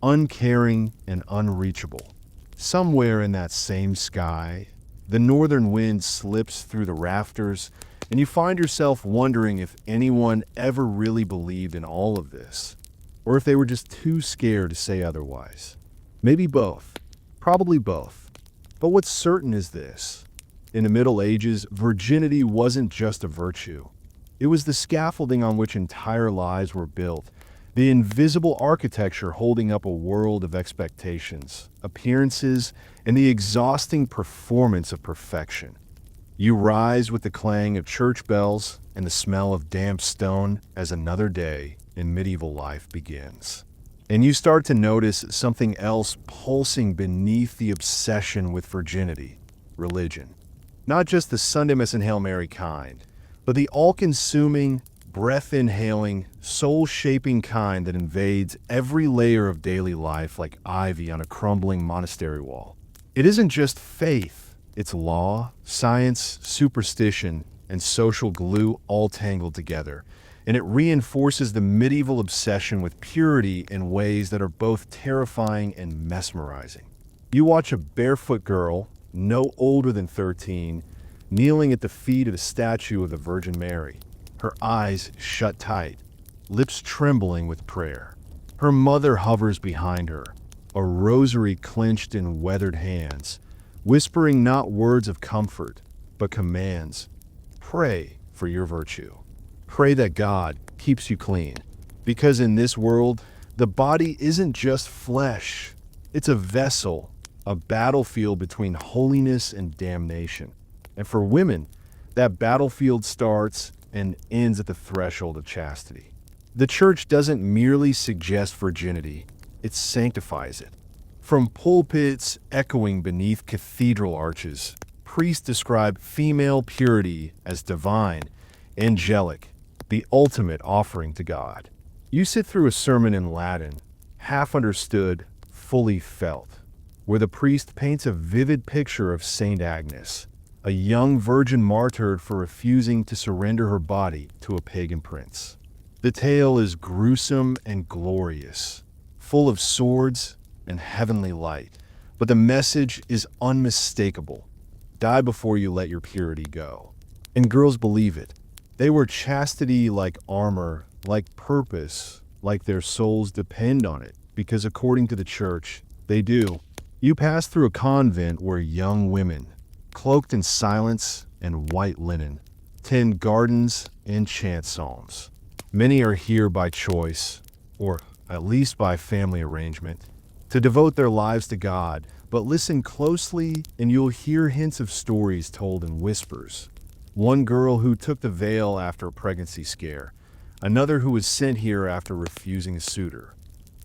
uncaring and unreachable. Somewhere in that same sky, the northern wind slips through the rafters, and you find yourself wondering if anyone ever really believed in all of this, or if they were just too scared to say otherwise. Maybe both. Probably both. But what's certain is this. In the Middle Ages, virginity wasn't just a virtue. It was the scaffolding on which entire lives were built, the invisible architecture holding up a world of expectations, appearances, and the exhausting performance of perfection. You rise with the clang of church bells and the smell of damp stone as another day in medieval life begins. And you start to notice something else pulsing beneath the obsession with virginity, religion. Not just the Sunday Mass and Hail Mary kind, but the all-consuming, breath-inhaling, soul-shaping kind that invades every layer of daily life like ivy on a crumbling monastery wall. It isn't just faith, it's law, science, superstition, and social glue all tangled together. And it reinforces the medieval obsession with purity in ways that are both terrifying and mesmerizing. You watch a barefoot girl, no older than 13, kneeling at the feet of the statue of the Virgin Mary, her eyes shut tight, lips trembling with prayer. Her mother hovers behind her, a rosary clenched in weathered hands, whispering not words of comfort, but commands. Pray for your virtue. Pray that God keeps you clean, because in this world, the body isn't just flesh. It's a vessel, a battlefield between holiness and damnation. And for women, that battlefield starts and ends at the threshold of chastity. The church doesn't merely suggest virginity, it sanctifies it. From pulpits echoing beneath cathedral arches, priests describe female purity as divine, angelic, the ultimate offering to God. You sit through a sermon in Latin, half understood, fully felt, where the priest paints a vivid picture of Saint Agnes, a young virgin martyred for refusing to surrender her body to a pagan prince. The tale is gruesome and glorious, full of swords and heavenly light, but the message is unmistakable. Die before you let your purity go. And girls believe it. They wear chastity like armor, like purpose, like their souls depend on it, because according to the church, they do. You pass through a convent where young women, cloaked in silence and white linen, tend gardens and chant psalms. Many are here by choice, or at least by family arrangement, to devote their lives to God, but listen closely and you'll hear hints of stories told in whispers. One girl who took the veil after a pregnancy scare, another who was sent here after refusing a suitor.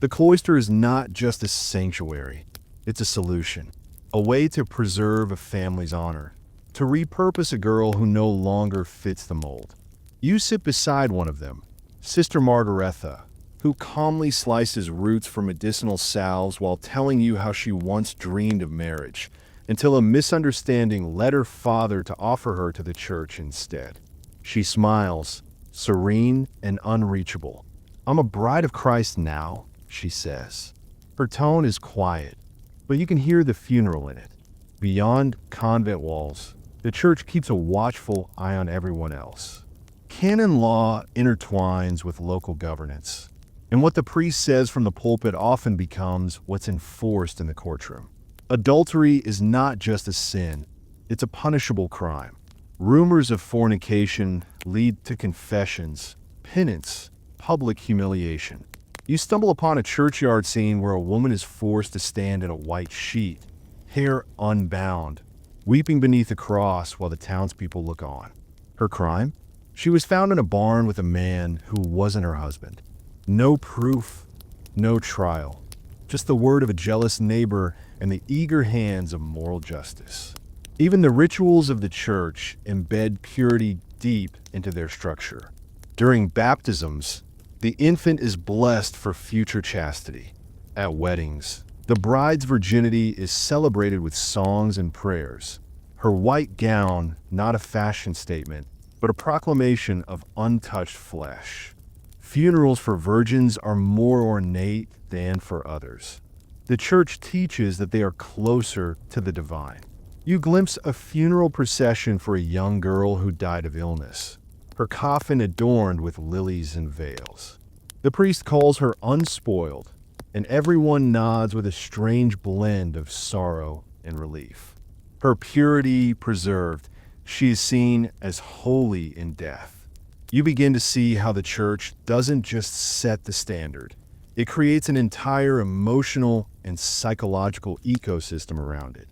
The cloister is not just a sanctuary, it's a solution, a way to preserve a family's honor, to repurpose a girl who no longer fits the mold. You sit beside one of them, Sister Margaretha, who calmly slices roots for medicinal salves while telling you how she once dreamed of marriage, until a misunderstanding led her father to offer her to the church instead. She smiles, serene and unreachable. "I'm a bride of Christ now," she says. Her tone is quiet, but you can hear the funeral in it. Beyond convent walls, the church keeps a watchful eye on everyone else. Canon law intertwines with local governance, and what the priest says from the pulpit often becomes what's enforced in the courtroom. Adultery is not just a sin, it's a punishable crime. Rumors of fornication lead to confessions, penance, public humiliation. You stumble upon a churchyard scene where a woman is forced to stand in a white sheet, hair unbound, weeping beneath a cross while the townspeople look on. Her crime? She was found in a barn with a man who wasn't her husband. No proof, no trial, just the word of a jealous neighbor and the eager hands of moral justice. Even the rituals of the church embed purity deep into their structure. During baptisms, the infant is blessed for future chastity. At weddings, the bride's virginity is celebrated with songs and prayers. Her white gown, not a fashion statement, but a proclamation of untouched flesh. Funerals for virgins are more ornate than for others. The church teaches that they are closer to the divine. You glimpse a funeral procession for a young girl who died of illness, her coffin adorned with lilies and veils. The priest calls her unspoiled, and everyone nods with a strange blend of sorrow and relief. Her purity preserved, she is seen as holy in death. You begin to see how the church doesn't just set the standard. It creates an entire emotional and psychological ecosystem around it.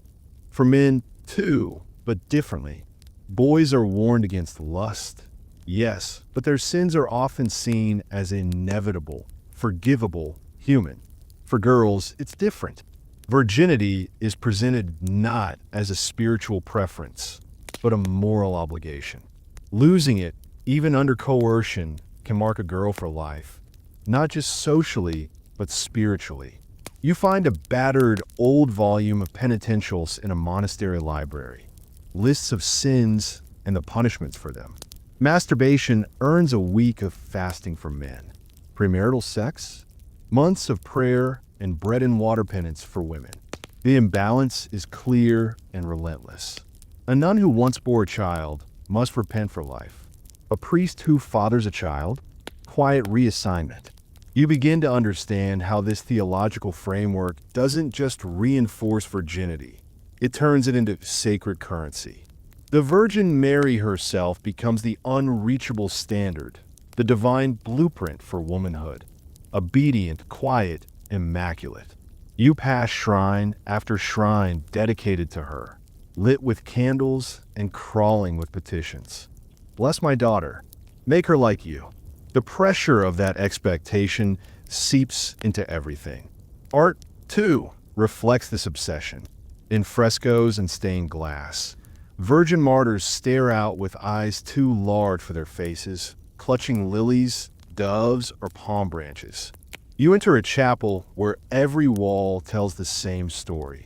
For men, too, but differently. Boys are warned against lust, yes, but their sins are often seen as inevitable, forgivable, human. For girls, it's different. Virginity is presented not as a spiritual preference, but a moral obligation. Losing it, even under coercion, can mark a girl for life, not just socially, but spiritually. You find a battered old volume of penitentials in a monastery library, lists of sins and the punishments for them. Masturbation earns a week of fasting for men. Premarital sex? Months of prayer and bread and water penance for women. The imbalance is clear and relentless. A nun who once bore a child must repent for life. A priest who fathers a child? Quiet reassignment. You begin to understand how this theological framework doesn't just reinforce virginity, it turns it into sacred currency. The Virgin Mary herself becomes the unreachable standard, the divine blueprint for womanhood. Obedient, quiet, immaculate. You pass shrine after shrine dedicated to her, lit with candles and crawling with petitions. Bless my daughter. Make her like you. The pressure of that expectation seeps into everything. Art, too, reflects this obsession. In frescoes and stained glass, virgin martyrs stare out with eyes too large for their faces, clutching lilies, doves, or palm branches. You enter a chapel where every wall tells the same story.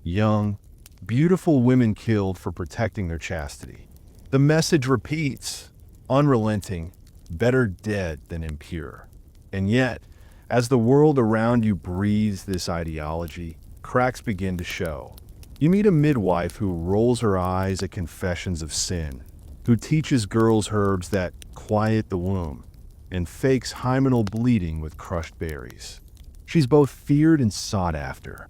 Young, beautiful women killed for protecting their chastity. The message repeats, unrelenting, better dead than impure. And yet, as the world around you breathes this ideology, cracks begin to show. You meet a midwife who rolls her eyes at confessions of sin, who teaches girls herbs that quiet the womb and fakes hymenal bleeding with crushed berries. She's both feared and sought after.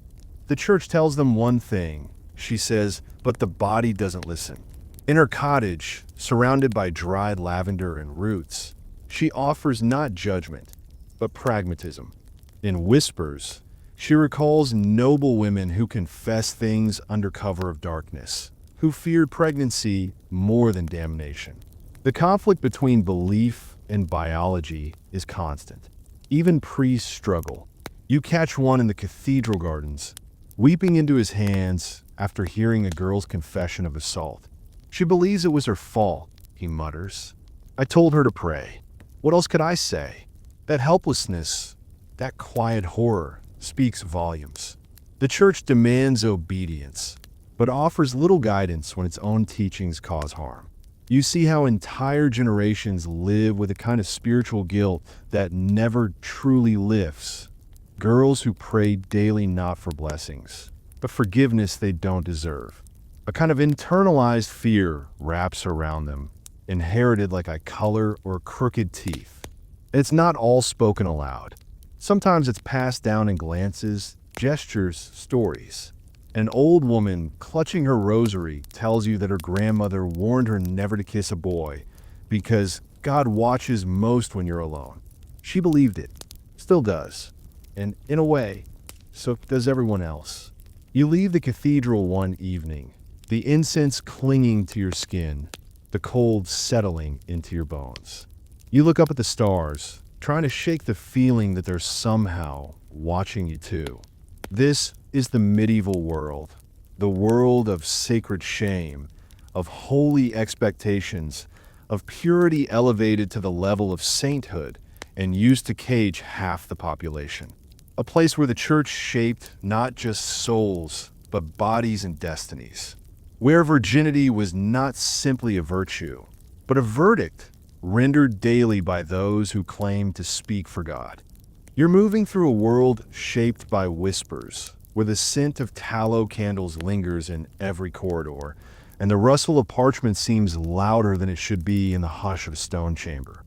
The church tells them one thing, she says, but the body doesn't listen. In her cottage, surrounded by dried lavender and roots, she offers not judgment, but pragmatism. In whispers, she recalls noble women who confess things under cover of darkness, who feared pregnancy more than damnation. The conflict between belief and biology is constant. Even priests struggle. You catch one in the cathedral gardens, weeping into his hands after hearing a girl's confession of assault. She believes it was her fault, he mutters. I told her to pray. What else could I say? That helplessness, that quiet horror, speaks volumes. The church demands obedience, but offers little guidance when its own teachings cause harm. You see how entire generations live with a kind of spiritual guilt that never truly lifts. Girls who pray daily not for blessings, but forgiveness they don't deserve. A kind of internalized fear wraps around them, inherited like a color or crooked teeth. It's not all spoken aloud. Sometimes it's passed down in glances, gestures, stories. An old woman clutching her rosary tells you that her grandmother warned her never to kiss a boy because God watches most when you're alone. She believed it, still does, and in a way, so does everyone else. You leave the cathedral one evening, the incense clinging to your skin, the cold settling into your bones. You look up at the stars, trying to shake the feeling that they're somehow watching you too. This is the medieval world, the world of sacred shame, of holy expectations, of purity elevated to the level of sainthood and used to cage half the population. A place where the church shaped not just souls, but bodies and destinies. Where virginity was not simply a virtue, but a verdict rendered daily by those who claim to speak for God. You're moving through a world shaped by whispers, where the scent of tallow candles lingers in every corridor, and the rustle of parchment seems louder than it should be in the hush of a stone chamber.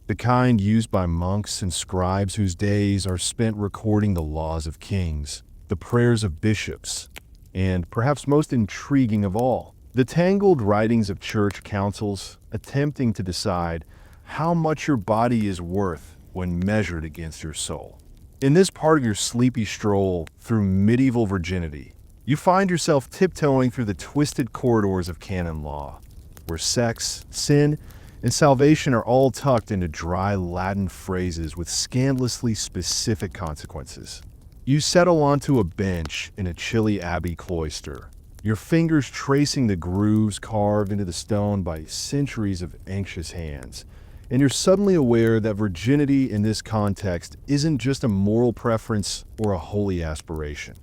The kind used by monks and scribes whose days are spent recording the laws of kings, the prayers of bishops, and, perhaps most intriguing of all, the tangled writings of church councils attempting to decide how much your body is worth when measured against your soul. In this part of your sleepy stroll through medieval virginity, you find yourself tiptoeing through the twisted corridors of canon law, where sex, sin, and salvation are all tucked into dry Latin phrases with scandalously specific consequences. You settle onto a bench in a chilly abbey cloister, your fingers tracing the grooves carved into the stone by centuries of anxious hands, and you're suddenly aware that virginity in this context isn't just a moral preference or a holy aspiration.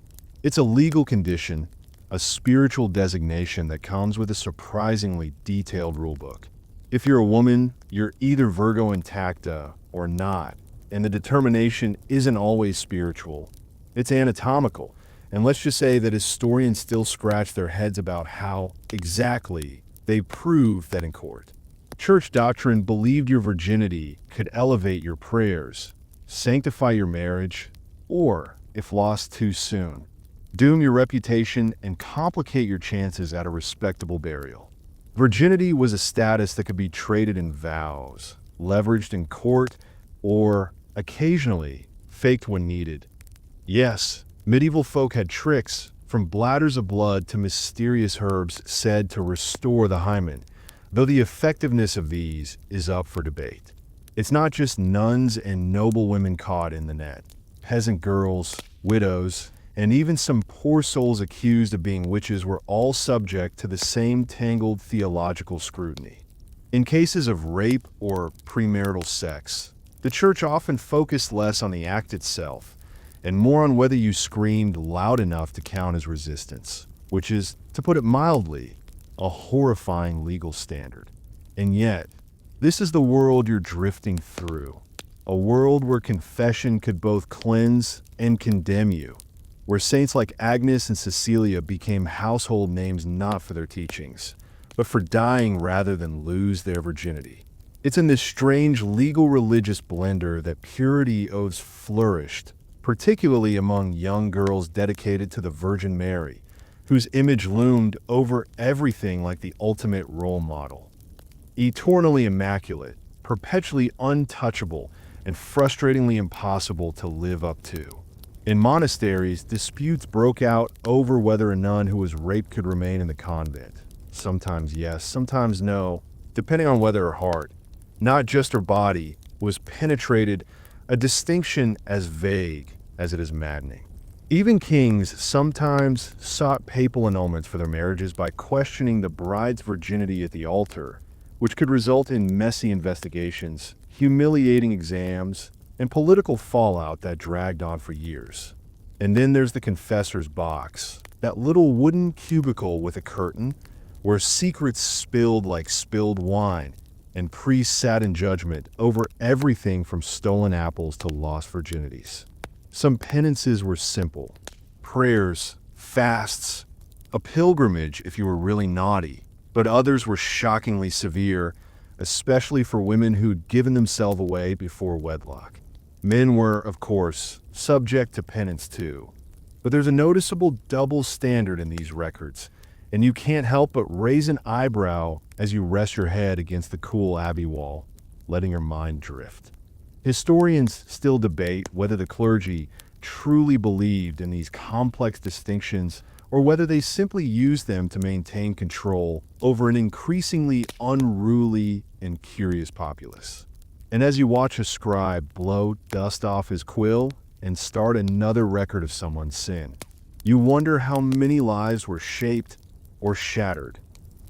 It's a legal condition, a spiritual designation that comes with a surprisingly detailed rulebook. If you're a woman, you're either Virgo intacta or not, and the determination isn't always spiritual. It's anatomical, and let's just say that historians still scratch their heads about how exactly they prove that in court. Church doctrine believed your virginity could elevate your prayers, sanctify your marriage, or, if lost too soon, doom your reputation and complicate your chances at a respectable burial. Virginity was a status that could be traded in vows, leveraged in court, or, occasionally, faked when needed. Yes, medieval folk had tricks, from bladders of blood to mysterious herbs said to restore the hymen, though the effectiveness of these is up for debate. It's not just nuns and noble women caught in the net. Peasant girls, widows, and even some poor souls accused of being witches were all subject to the same tangled theological scrutiny. In cases of rape or premarital sex, the church often focused less on the act itself and more on whether you screamed loud enough to count as resistance, which is, to put it mildly, a horrifying legal standard. And yet, this is the world you're drifting through, a world where confession could both cleanse and condemn you, where saints like Agnes and Cecilia became household names not for their teachings, but for dying rather than lose their virginity. It's in this strange legal religious blender that purity oaths flourished, particularly among young girls dedicated to the Virgin Mary, whose image loomed over everything like the ultimate role model. Eternally immaculate, perpetually untouchable, and frustratingly impossible to live up to. In monasteries, disputes broke out over whether a nun who was raped could remain in the convent. Sometimes yes, sometimes no, depending on whether her heart, not just her body, was penetrated, a distinction as vague as it is maddening. Even kings sometimes sought papal annulments for their marriages by questioning the bride's virginity at the altar, which could result in messy investigations, humiliating exams, and political fallout that dragged on for years. And then there's the confessor's box, that little wooden cubicle with a curtain where secrets spilled like spilled wine, and priests sat in judgment over everything from stolen apples to lost virginities. Some penances were simple: prayers, fasts, a pilgrimage if you were really naughty, but others were shockingly severe, especially for women who'd given themselves away before wedlock. Men were, of course, subject to penance too. But there's a noticeable double standard in these records, and you can't help but raise an eyebrow as you rest your head against the cool abbey wall, letting your mind drift. Historians still debate whether the clergy truly believed in these complex distinctions or whether they simply used them to maintain control over an increasingly unruly and curious populace. And as you watch a scribe blow dust off his quill and start another record of someone's sin, you wonder how many lives were shaped or shattered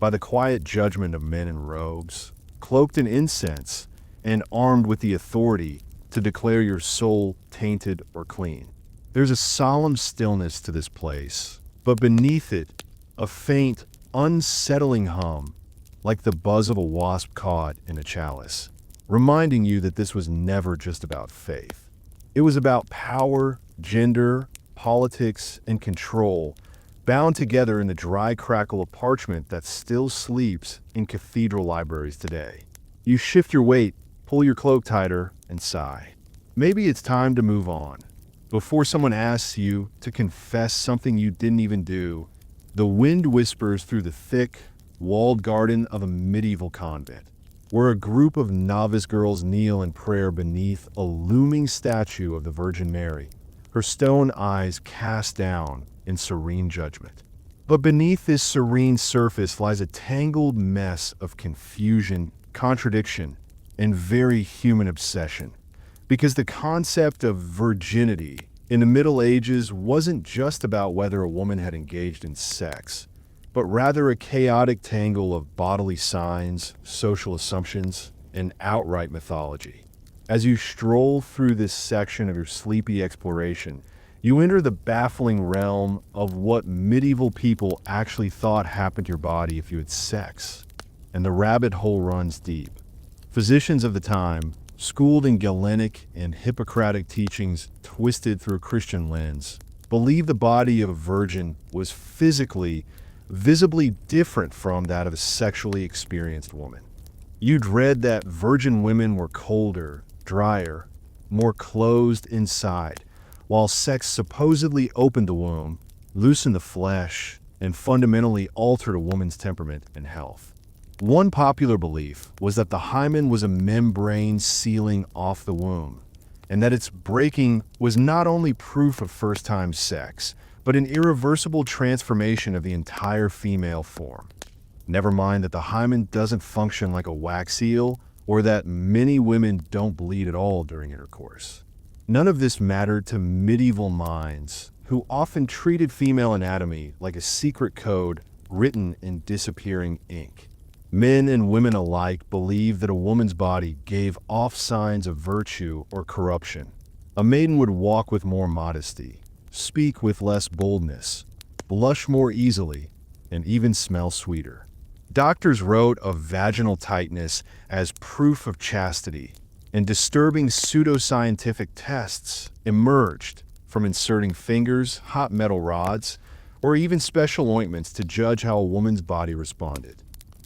by the quiet judgment of men in robes, cloaked in incense, and armed with the authority to declare your soul tainted or clean. There's a solemn stillness to this place, but beneath it, a faint, unsettling hum, like the buzz of a wasp caught in a chalice, reminding you that this was never just about faith. It was about power, gender, politics, and control, bound together in the dry crackle of parchment that still sleeps in cathedral libraries today. You shift your weight, pull your cloak tighter, and sigh. Maybe it's time to move on. Before someone asks you to confess something you didn't even do, the wind whispers through the thick, walled garden of a medieval convent, where a group of novice girls kneel in prayer beneath a looming statue of the Virgin Mary, her stone eyes cast down in serene judgment. But beneath this serene surface lies a tangled mess of confusion, contradiction, and very human obsession. Because the concept of virginity in the Middle Ages wasn't just about whether a woman had engaged in sex, but rather a chaotic tangle of bodily signs, social assumptions, and outright mythology. As you stroll through this section of your sleepy exploration, you enter the baffling realm of what medieval people actually thought happened to your body if you had sex. And the rabbit hole runs deep. Physicians of the time, schooled in Galenic and Hippocratic teachings twisted through a Christian lens, believed the body of a virgin was physically, visibly different from that of a sexually experienced woman. You'd read that virgin women were colder, drier, more closed inside, while sex supposedly opened the womb, loosened the flesh, and fundamentally altered a woman's temperament and health. One popular belief was that the hymen was a membrane sealing off the womb, and that its breaking was not only proof of first-time sex, but an irreversible transformation of the entire female form. Never mind that the hymen doesn't function like a wax seal, or that many women don't bleed at all during intercourse. None of this mattered to medieval minds, who often treated female anatomy like a secret code written in disappearing ink. Men and women alike believed that a woman's body gave off signs of virtue or corruption. A maiden would walk with more modesty, speak with less boldness, blush more easily, and even smell sweeter. Doctors wrote of vaginal tightness as proof of chastity, and disturbing pseudoscientific tests emerged from inserting fingers, hot metal rods, or even special ointments to judge how a woman's body responded.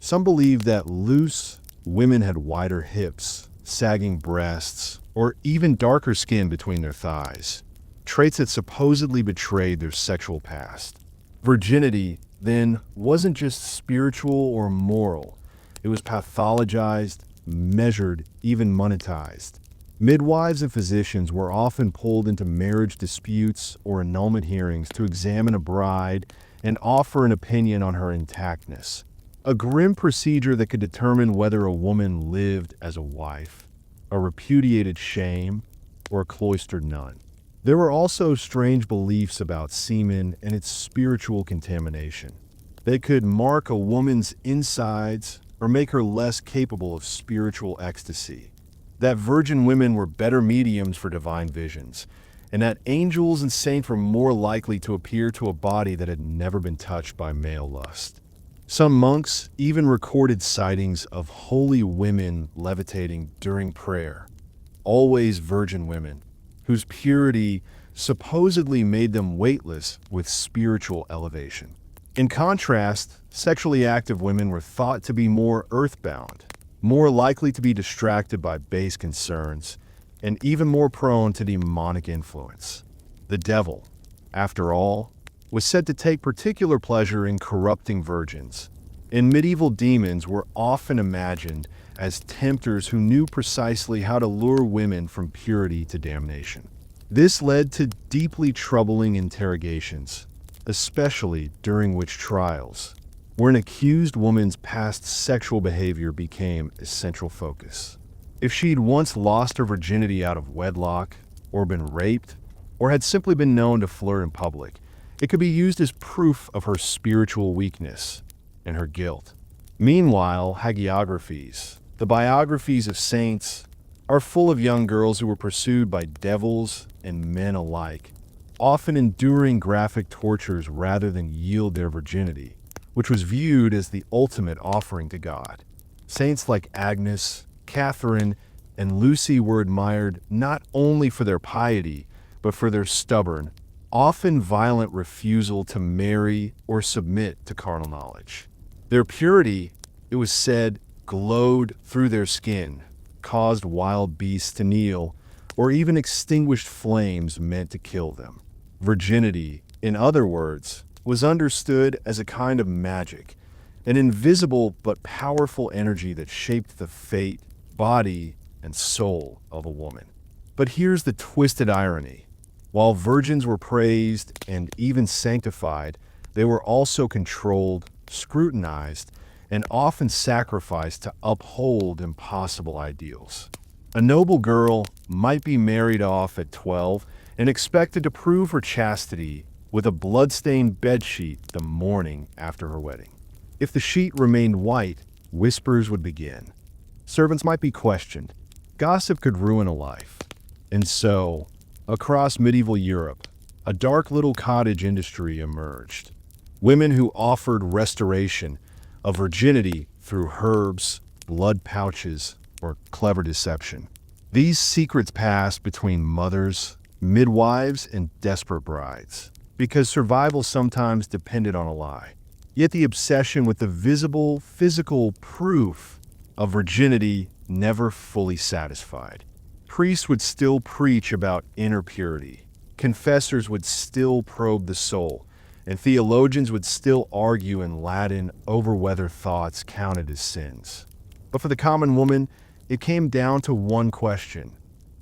Some believed that loose women had wider hips, sagging breasts, or even darker skin between their thighs, traits that supposedly betrayed their sexual past. Virginity, then, wasn't just spiritual or moral. It was pathologized, measured, even monetized. Midwives and physicians were often pulled into marriage disputes or annulment hearings to examine a bride and offer an opinion on her intactness. A grim procedure that could determine whether a woman lived as a wife, a repudiated shame, or a cloistered nun. There were also strange beliefs about semen and its spiritual contamination. They could mark a woman's insides or make her less capable of spiritual ecstasy. That virgin women were better mediums for divine visions, and that angels and saints were more likely to appear to a body that had never been touched by male lust. Some monks even recorded sightings of holy women levitating during prayer, always virgin women, whose purity supposedly made them weightless with spiritual elevation. In contrast, sexually active women were thought to be more earthbound, more likely to be distracted by base concerns, and even more prone to demonic influence. The devil, after all, was said to take particular pleasure in corrupting virgins, and medieval demons were often imagined as tempters who knew precisely how to lure women from purity to damnation. This led to deeply troubling interrogations, especially during witch trials, where an accused woman's past sexual behavior became a central focus. If she'd once lost her virginity out of wedlock, or been raped, or had simply been known to flirt in public, it could be used as proof of her spiritual weakness and her guilt. Meanwhile, hagiographies, the biographies of saints, are full of young girls who were pursued by devils and men alike, often enduring graphic tortures rather than yield their virginity, which was viewed as the ultimate offering to God. Saints like Agnes, Catherine, and Lucy were admired not only for their piety, but for their stubborn, often violent refusal to marry or submit to carnal knowledge. Their purity, it was said, glowed through their skin, caused wild beasts to kneel, or even extinguished flames meant to kill them. Virginity, in other words, was understood as a kind of magic, an invisible but powerful energy that shaped the fate, body, and soul of a woman. But here's the twisted irony. While virgins were praised and even sanctified, they were also controlled, scrutinized, and often sacrificed to uphold impossible ideals. A noble girl might be married off at 12 and expected to prove her chastity with a blood-stained bedsheet the morning after her wedding. If the sheet remained white, whispers would begin. Servants might be questioned. Gossip could ruin a life. And so, across medieval Europe, a dark little cottage industry emerged. Women who offered restoration of virginity through herbs, blood pouches, or clever deception. These secrets passed between mothers, midwives, and desperate brides, because survival sometimes depended on a lie. Yet the obsession with the visible, physical proof of virginity never fully satisfied. Priests would still preach about inner purity. Confessors would still probe the soul, and theologians would still argue in Latin over whether thoughts counted as sins. But for the common woman, it came down to one question.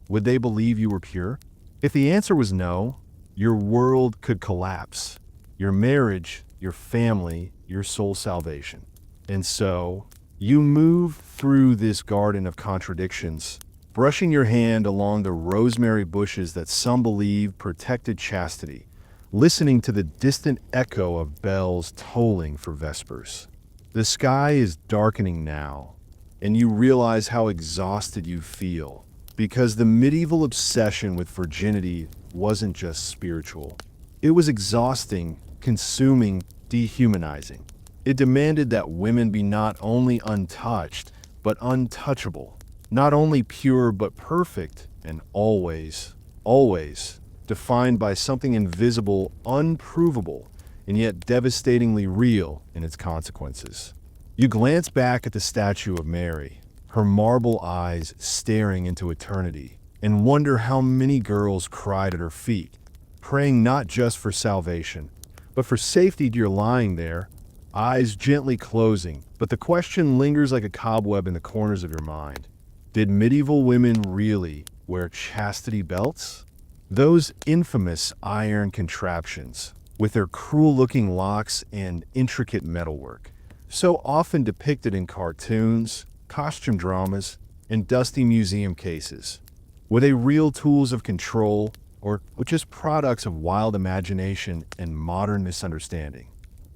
Would they believe you were pure? If the answer was no, your world could collapse. Your marriage, your family, your soul's salvation. And so, you move through this garden of contradictions, brushing your hand along the rosemary bushes that some believe protected chastity, listening to the distant echo of bells tolling for vespers. The sky is darkening now, and you realize how exhausted you feel, because the medieval obsession with virginity wasn't just spiritual. It was exhausting, consuming, dehumanizing. It demanded that women be not only untouched, but untouchable, not only pure, but perfect, and always, always defined by something invisible, unprovable, and yet devastatingly real in its consequences. You glance back at the statue of Mary, her marble eyes staring into eternity, and wonder how many girls cried at her feet, praying not just for salvation, but for safety. You're lying there, eyes gently closing, but the question lingers like a cobweb in the corners of your mind. Did medieval women really wear chastity belts? Those infamous iron contraptions, with their cruel-looking locks and intricate metalwork, so often depicted in cartoons, costume dramas, and dusty museum cases. Were they real tools of control, or just products of wild imagination and modern misunderstanding?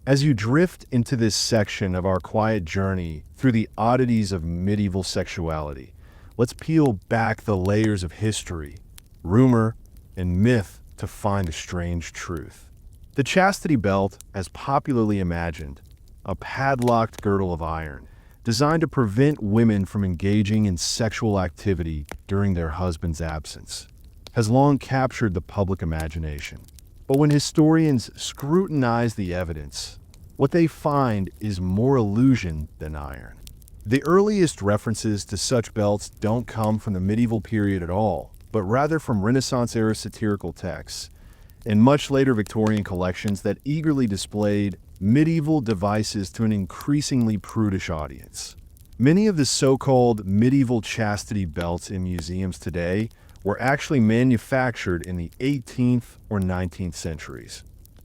As you drift into this section of our quiet journey through the oddities of medieval sexuality, let's peel back the layers of history, rumor, and myth to find the strange truth. The chastity belt, as popularly imagined, a padlocked girdle of iron, designed to prevent women from engaging in sexual activity during their husband's absence, has long captured the public imagination. But when historians scrutinize the evidence, what they find is more illusion than iron. The earliest references to such belts don't come from the medieval period at all, but rather from Renaissance-era satirical texts and much later Victorian collections that eagerly displayed medieval devices to an increasingly prudish audience. Many of the so-called medieval chastity belts in museums today were actually manufactured in the 18th or 19th centuries,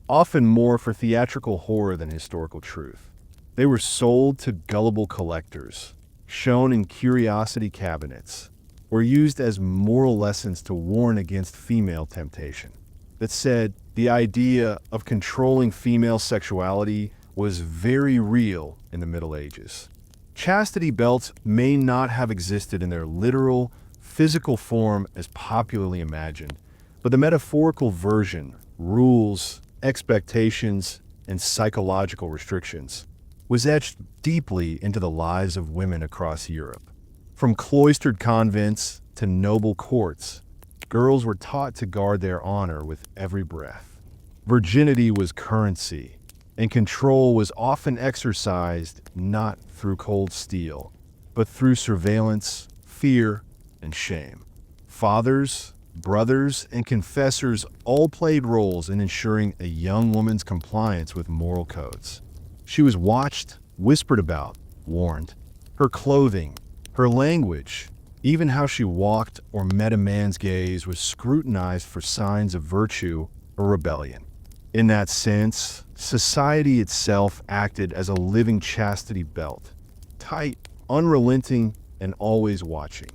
often more for theatrical horror than historical truth. They were sold to gullible collectors, shown in curiosity cabinets, or used as moral lessons to warn against female temptation. That said, the idea of controlling female sexuality was very real in the Middle Ages. Chastity belts may not have existed in their literal, physical form as popularly imagined, but the metaphorical version, rules, expectations, and psychological restrictions, was etched deeply into the lives of women across Europe. From cloistered convents to noble courts, girls were taught to guard their honor with every breath. Virginity was currency, and control was often exercised not through cold steel, but through surveillance, fear, and shame. Fathers, brothers, and confessors all played roles in ensuring a young woman's compliance with moral codes. She was watched, whispered about, warned. Her clothing, her language, even how she walked or met a man's gaze was scrutinized for signs of virtue or rebellion. In that sense, society itself acted as a living chastity belt, tight, unrelenting, and always watching.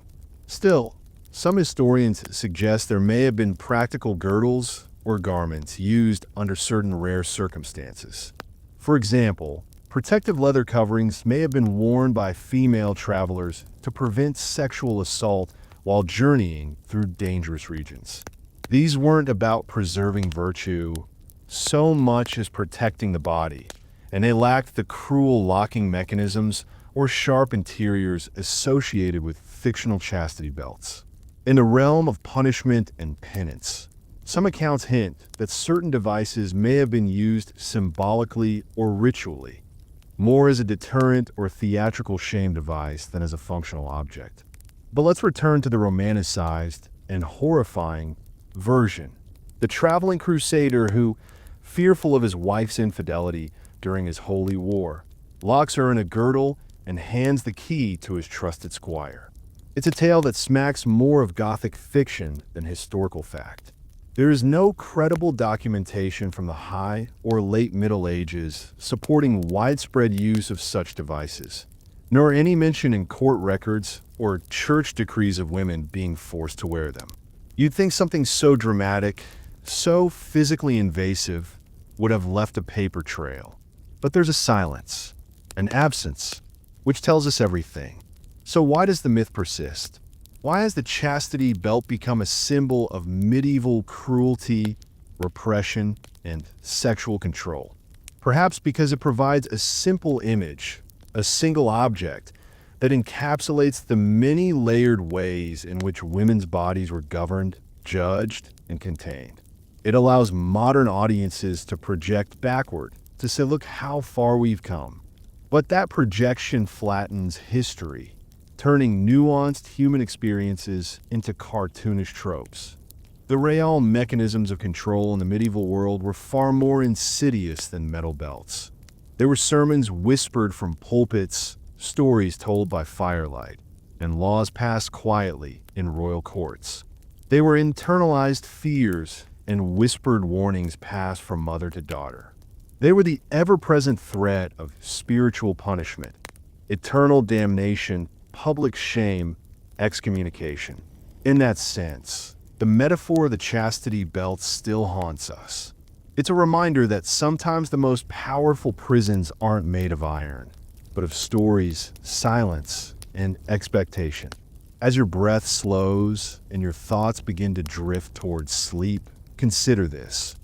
Still, some historians suggest there may have been practical girdles or garments used under certain rare circumstances. For example, protective leather coverings may have been worn by female travelers to prevent sexual assault while journeying through dangerous regions. These weren't about preserving virtue so much as protecting the body, and they lacked the cruel locking mechanisms or sharp interiors associated with fictional chastity belts. In the realm of punishment and penance, some accounts hint that certain devices may have been used symbolically or ritually, more as a deterrent or theatrical shame device than as a functional object. But let's return to the romanticized and horrifying version. The traveling crusader who, fearful of his wife's infidelity during his holy war, locks her in a girdle and hands the key to his trusted squire. It's a tale that smacks more of Gothic fiction than historical fact. There is no credible documentation from the High or Late Middle Ages supporting widespread use of such devices, nor any mention in court records or church decrees of women being forced to wear them. You'd think something so dramatic, so physically invasive, would have left a paper trail. But there's a silence, an absence, which tells us everything. So why does the myth persist? Why has the chastity belt become a symbol of medieval cruelty, repression, and sexual control? Perhaps because it provides a simple image, a single object, that encapsulates the many layered ways in which women's bodies were governed, judged, and contained. It allows modern audiences to project backward, to say, look how far we've come. But that projection flattens history, turning nuanced human experiences into cartoonish tropes. The real mechanisms of control in the medieval world were far more insidious than metal belts. There were sermons whispered from pulpits, stories told by firelight, and laws passed quietly in royal courts. They were internalized fears and whispered warnings passed from mother to daughter. They were the ever-present threat of spiritual punishment, eternal damnation, public shame, excommunication. In that sense, the metaphor of the chastity belt still haunts us. It's a reminder that sometimes the most powerful prisons aren't made of iron, but of stories, silence, and expectation. As your breath slows and your thoughts begin to drift towards sleep, consider this.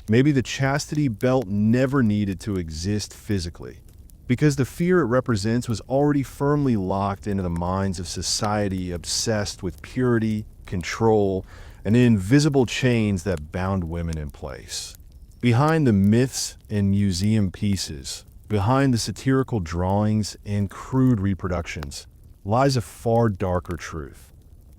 Maybe the chastity belt never needed to exist physically, because the fear it represents was already firmly locked into the minds of society obsessed with purity, control, and the invisible chains that bound women in place. Behind the myths and museum pieces, behind the satirical drawings and crude reproductions, lies a far darker truth.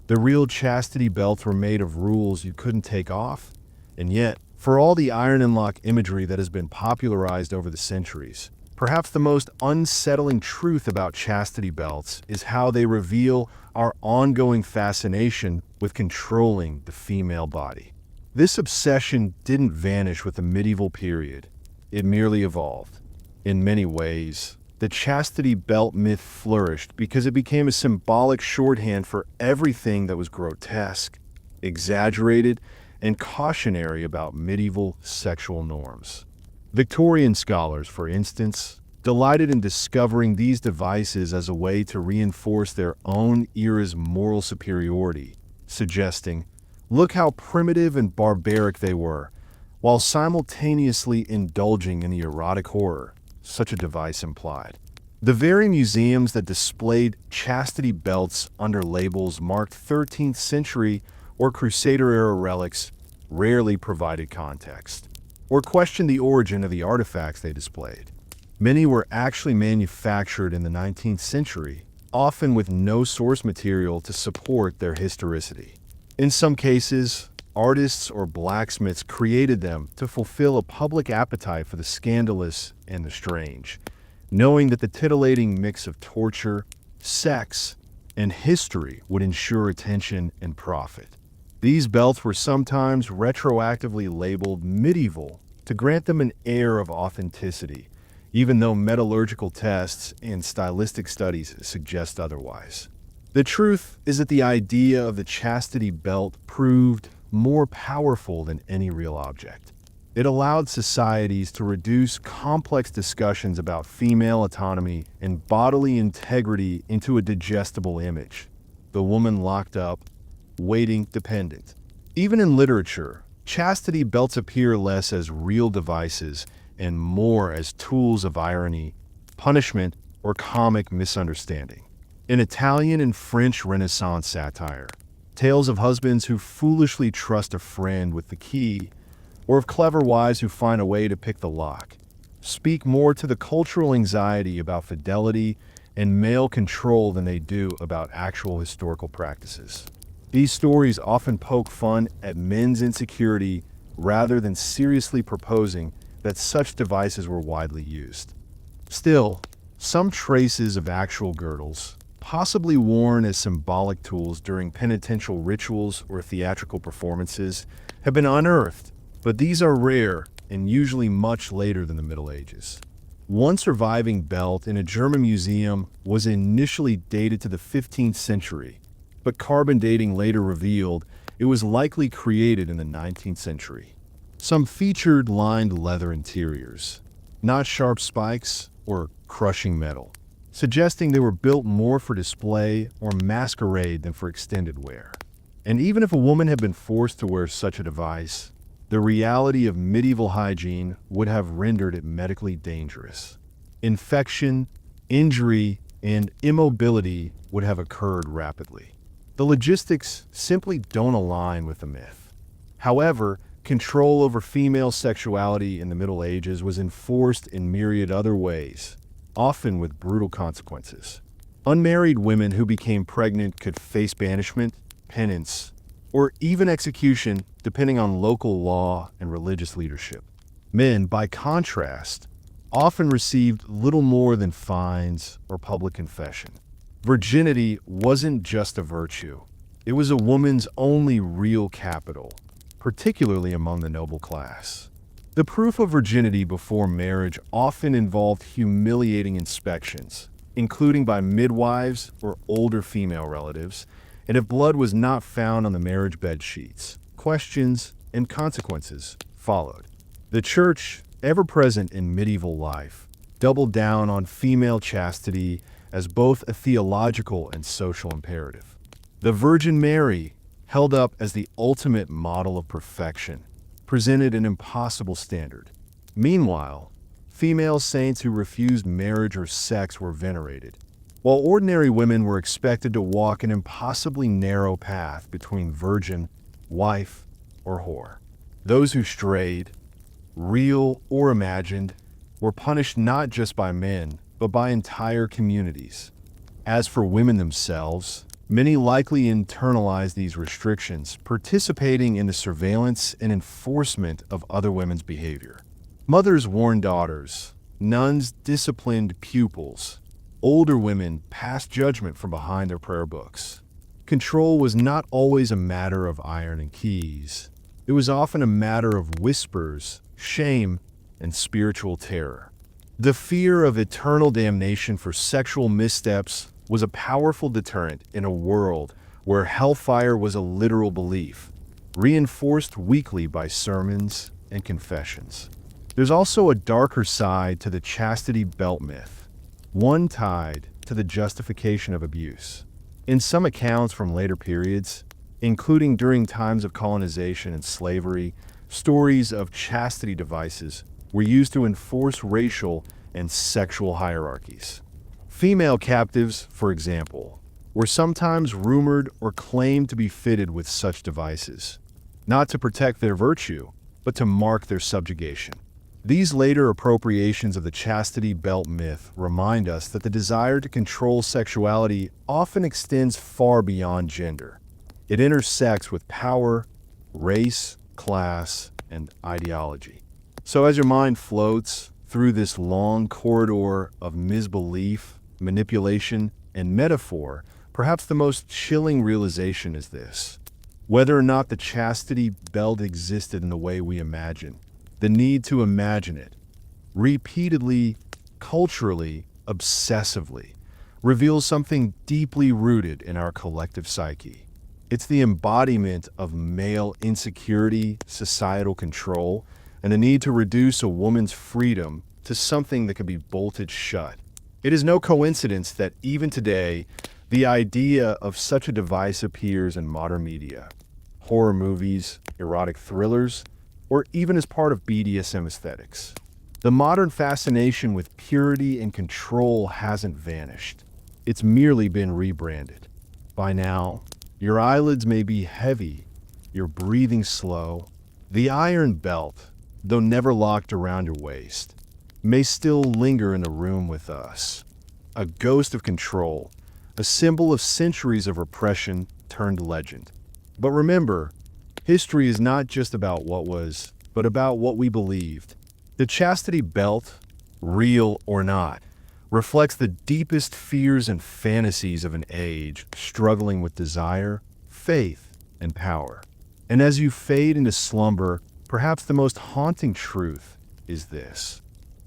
The real chastity belts were made of rules you couldn't take off, and yet, for all the iron and lock imagery that has been popularized over the centuries, perhaps the most unsettling truth about chastity belts is how they reveal our ongoing fascination with controlling the female body. This obsession didn't vanish with the medieval period. It merely evolved. In many ways, the chastity belt myth flourished because it became a symbolic shorthand for everything that was grotesque, exaggerated, and cautionary about medieval sexual norms. Victorian scholars, for instance, delighted in discovering these devices as a way to reinforce their own era's moral superiority, suggesting, look how primitive and barbaric they were, while simultaneously indulging in the erotic horror such a device implied. The very museums that displayed chastity belts under labels marked 13th century or Crusader-era relics rarely provided context, or questioned the origin of the artifacts they displayed. Many were actually manufactured in the 19th century, often with no source material to support their historicity. In some cases, artists or blacksmiths created them to fulfill a public appetite for the scandalous and the strange, knowing that the titillating mix of torture, sex, and history would ensure attention and profit. These belts were sometimes retroactively labeled medieval to grant them an air of authenticity, even though metallurgical tests and stylistic studies suggest otherwise. The truth is that the idea of the chastity belt proved more powerful than any real object. It allowed societies to reduce complex discussions about female autonomy and bodily integrity into a digestible image: the woman locked up, waiting, dependent. Even in literature, chastity belts appear less as real devices and more as tools of irony, punishment, or comic misunderstanding. In Italian and French Renaissance satire, tales of husbands who foolishly trust a friend with the key, or of clever wives who find a way to pick the lock, speak more to the cultural anxiety about fidelity and male control than they do about actual historical practices. These stories often poke fun at men's insecurity rather than seriously proposing that such devices were widely used. Still, some traces of actual girdles, possibly worn as symbolic tools during penitential rituals or theatrical performances, have been unearthed, but these are rare and usually much later than the Middle Ages. One surviving belt in a German museum was initially dated to the 15th century, but carbon dating later revealed it was likely created in the 19th century. Some featured lined leather interiors, not sharp spikes or crushing metal, suggesting they were built more for display or masquerade than for extended wear. And even if a woman had been forced to wear such a device, the reality of medieval hygiene would have rendered it medically dangerous. Infection, injury, and immobility would have occurred rapidly. The logistics simply don't align with the myth. However, control over female sexuality in the Middle Ages was enforced in myriad other ways, often with brutal consequences. Unmarried women who became pregnant could face banishment, penance, or even execution, depending on local law and religious leadership. Men, by contrast, often received little more than fines or public confession. Virginity wasn't just a virtue. It was a woman's only real capital, particularly among the noble class. The proof of virginity before marriage often involved humiliating inspections, including by midwives or older female relatives, and if blood was not found on the marriage bed sheets, questions and consequences followed. The church, ever present in medieval life, doubled down on female chastity as both a theological and social imperative. The Virgin Mary, held up as the ultimate model of perfection, presented an impossible standard. Meanwhile, female saints who refused marriage or sex were venerated, while ordinary women were expected to walk an impossibly narrow path between virgin, wife, or whore. Those who strayed, real or imagined, were punished not just by men, but by entire communities. As for women themselves, many likely internalized these restrictions, participating in the surveillance and enforcement of other women's behavior. Mothers warned daughters, nuns disciplined pupils, older women passed judgment from behind their prayer books. Control was not always a matter of iron and keys. It was often a matter of whispers, shame, and spiritual terror. The fear of eternal damnation for sexual missteps was a powerful deterrent in a world where hellfire was a literal belief, reinforced weekly by sermons and confessions. There's also a darker side to the chastity belt myth, one tied to the justification of abuse. In some accounts from later periods, including during times of colonization and slavery, stories of chastity devices were used to enforce racial and sexual hierarchies. Female captives, for example, were sometimes rumored or claimed to be fitted with such devices, not to protect their virtue, but to mark their subjugation. These later appropriations of the chastity belt myth remind us that the desire to control sexuality often extends far beyond gender. It intersects with power, race, class, and ideology. So as your mind floats through this long corridor of misbelief, manipulation, and metaphor, perhaps the most chilling realization is this: whether or not the chastity belt existed in the way we imagine, the need to imagine it, repeatedly, culturally, obsessively, reveals something deeply rooted in our collective psyche. It's the embodiment of male insecurity, societal control, and the need to reduce a woman's freedom to something that can be bolted shut. It is no coincidence that even today, the idea of such a device appears in modern media, horror movies, erotic thrillers, or even as part of BDSM aesthetics. The modern fascination with purity and control hasn't vanished. It's merely been rebranded. By now, your eyelids may be heavy, your breathing slow. The iron belt, though never locked around your waist, may still linger in the room with us. A ghost of control, a symbol of centuries of repression turned legend. But remember, history is not just about what was, but about what we believed. The chastity belt, real or not, reflects the deepest fears and fantasies of an age struggling with desire, faith, and power. And as you fade into slumber, perhaps the most haunting truth is this: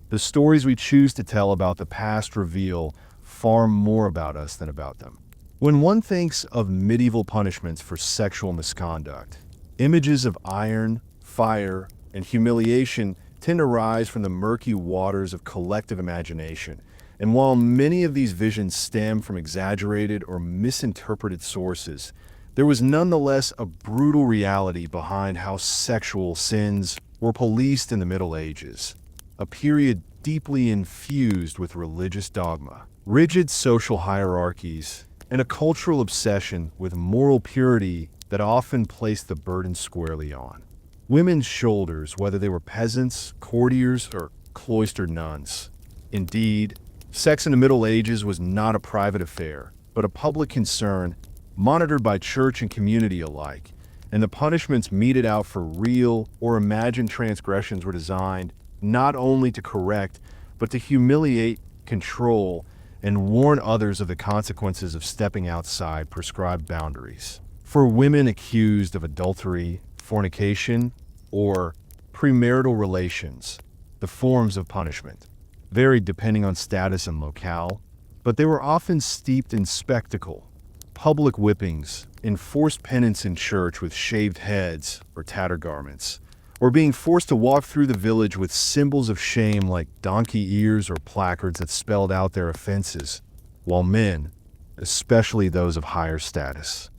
the stories we choose to tell about the past reveal far more about us than about them. When one thinks of medieval punishments for sexual misconduct, images of iron, fire, and humiliation tend to rise from the murky waters of collective imagination. And while many of these visions stem from exaggerated or misinterpreted sources, there was nonetheless a brutal reality behind how sexual sins were policed in the Middle Ages, a period deeply infused with religious dogma, rigid social hierarchies, and a cultural obsession with moral purity that often placed the burden squarely on women's shoulders, whether they were peasants, courtiers, or cloistered nuns. Indeed, Sex in the Middle Ages was not a private affair, but a public concern monitored by church and community alike, and the punishments meted out for real or imagined transgressions were designed not only to correct, but to humiliate, control, and warn others of the consequences of stepping outside prescribed boundaries. For women accused of adultery, fornication, or premarital relations, the forms of punishment varied depending on status and locale, but they were often steeped in spectacle. Public whippings, enforced penance in church with shaved heads or tattered garments, or being forced to walk through the village with symbols of shame like donkey ears or placards that spelled out their offenses, while men, especially those of higher status,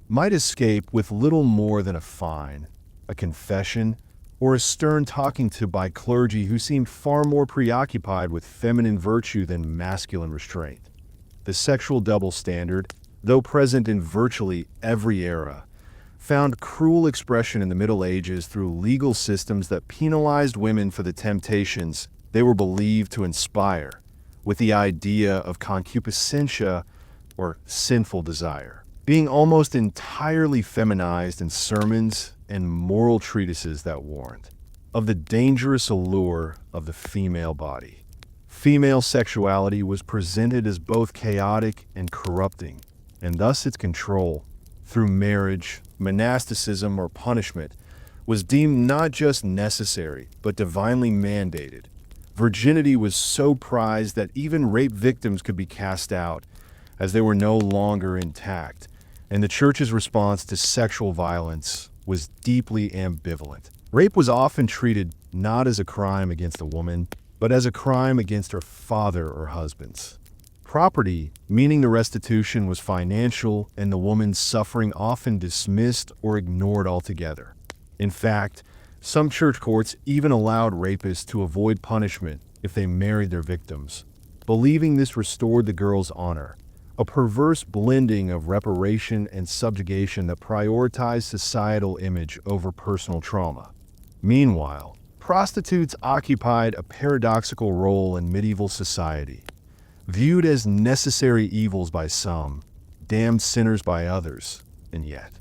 might escape with little more than a fine, a confession, or a stern talking to by clergy who seemed far more preoccupied with feminine virtue than masculine restraint. The sexual double standard, though present in virtually every era, found cruel expression in the Middle Ages through legal systems that penalized women for the temptations they were believed to inspire, with the idea of concupiscencia, or sinful desire, being almost entirely feminized in sermons and moral treatises that warned of the dangerous allure of the female body. Female sexuality was presented as both chaotic and corrupting, and thus its control, through marriage, monasticism, or punishment, was deemed not just necessary, but divinely mandated. Virginity was so prized that even rape victims could be cast out, as they were no longer intact, and the church's response to sexual violence was deeply ambivalent. Rape was often treated not as a crime against a woman, but as a crime against her father or husbands. Property, meaning the restitution was financial and the woman's suffering often dismissed or ignored altogether. In fact, some church courts even allowed rapists to avoid punishment if they married their victims, believing this restored the girl's honor, a perverse blending of reparation and subjugation that prioritized societal image over personal trauma. Meanwhile, prostitutes occupied a paradoxical role in medieval society. Viewed as necessary evils by some, damned sinners by others, and yet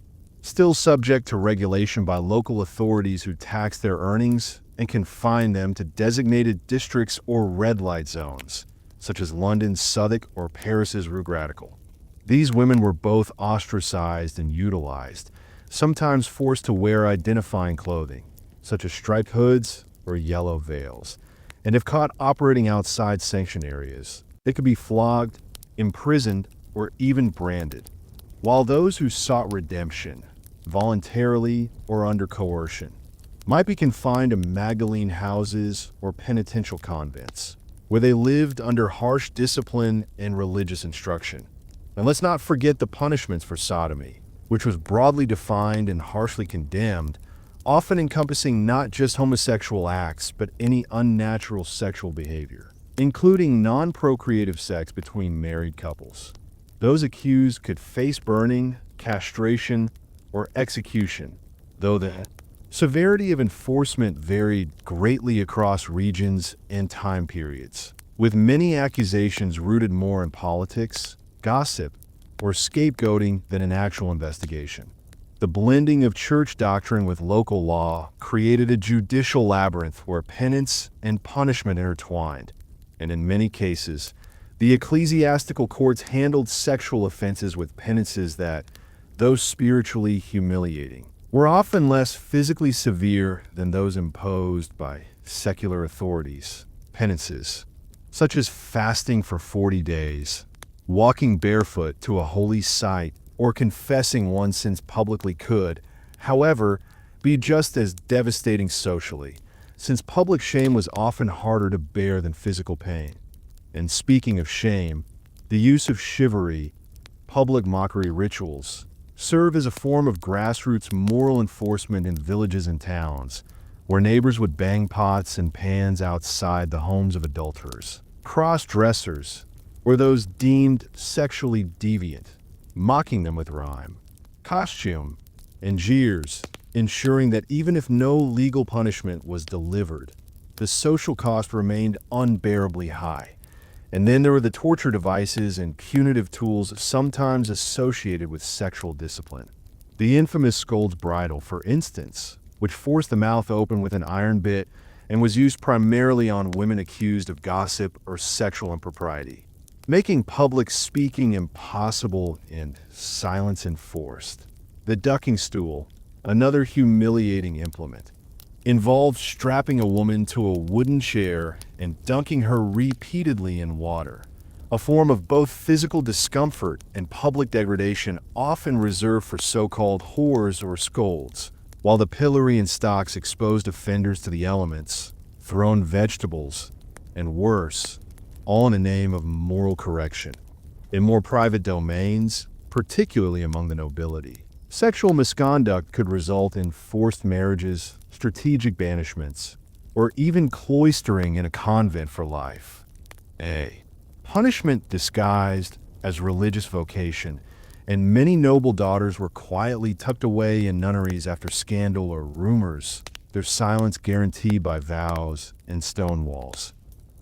still subject to regulation by local authorities who tax their earnings and confine them to designated districts or red light zones, such as London's Southwark or Paris's Rue Radical. These women were both ostracized and utilized, sometimes forced to wear identifying clothing, such as striped hoods or yellow veils, and if caught operating outside sanctioned areas, they could be flogged, imprisoned, or even branded, while those who sought redemption, voluntarily or under coercion, might be confined to Magdalene houses or penitential convents, where they lived under harsh discipline and religious instruction. And let's not forget the punishments for sodomy, which was broadly defined and harshly condemned, often encompassing not just homosexual acts, but any unnatural sexual behavior, including non-procreative sex between married couples. Those accused could face burning, castration, or execution, though the severity of enforcement varied greatly across regions and time periods, with many accusations rooted more in politics, gossip, or scapegoating than an actual investigation. The blending of church doctrine with local law created a judicial labyrinth where penance and punishment intertwined, and in many cases, the ecclesiastical courts handled sexual offenses with penances that, though spiritually humiliating, were often less physically severe than those imposed by secular authorities. Penances, such as fasting for 40 days, walking barefoot to a holy site, or confessing one's sins publicly could, however, be just as devastating socially, since public shame was often harder to bear than physical pain. And speaking of shame, the use of chivalry, public mockery rituals, serve as a form of grassroots moral enforcement in villages and towns, where neighbors would bang pots and pans outside the homes of adulterers. Cross-dressers, or those deemed sexually deviant, mocking them with rhyme, costume, and jeers, ensuring that even if no legal punishment was delivered, the social cost remained unbearably high, And then there were the torture devices and punitive tools sometimes associated with sexual discipline. The infamous scold's bridle, for instance, which forced the mouth open with an iron bit and was used primarily on women accused of gossip or sexual impropriety, making public speaking impossible and silence enforced. The ducking stool, another humiliating implement, involved strapping a woman to a wooden chair and dunking her repeatedly in water, a form of both physical discomfort and public degradation often reserved for so-called whores or scolds, while the pillory and stocks exposed offenders to the elements, thrown vegetables, and worse, all in the name of moral correction. In more private domains, particularly among the nobility, sexual misconduct could result in forced marriages, strategic banishments, or even cloistering in a convent for life. A punishment disguised as religious vocation, and many noble daughters were quietly tucked away in nunneries after scandal or rumors, their silence guaranteed by vows and stone walls.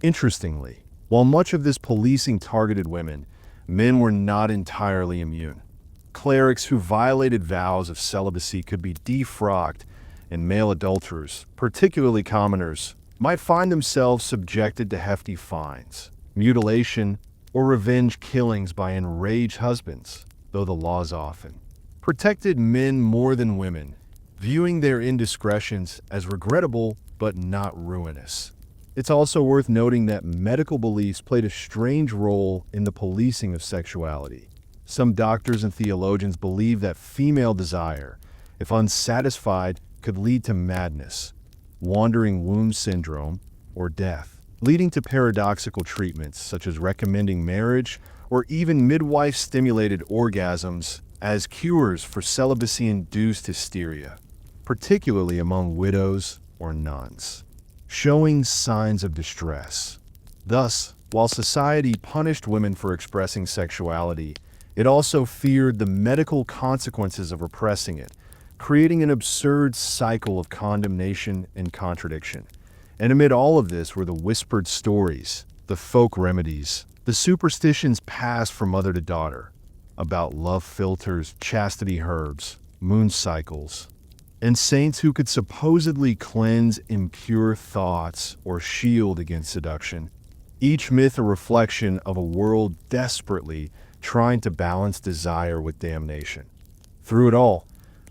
Interestingly, while much of this policing targeted women, men were not entirely immune. Clerics who violated vows of celibacy could be defrocked, and male adulterers, particularly commoners, might find themselves subjected to hefty fines, mutilation, or revenge killings by enraged husbands, though the laws often protected men more than women, viewing their indiscretions as regrettable but not ruinous. It's also worth noting that medical beliefs played a strange role in the policing of sexuality. Some doctors and theologians believe that female desire, if unsatisfied, could lead to madness, wandering womb syndrome, or death, leading to paradoxical treatments such as recommending marriage or even midwife-stimulated orgasms as cures for celibacy-induced hysteria, particularly among widows or nuns, showing signs of distress. Thus, while society punished women for expressing sexuality, it also feared the medical consequences of repressing it, creating an absurd cycle of condemnation and contradiction. And amid all of this were the whispered stories, the folk remedies, the superstitions passed from mother to daughter, about love filters, chastity herbs, moon cycles, and saints who could supposedly cleanse impure thoughts or shield against seduction. Each myth a reflection of a world desperately trying to balance desire with damnation. Through it all,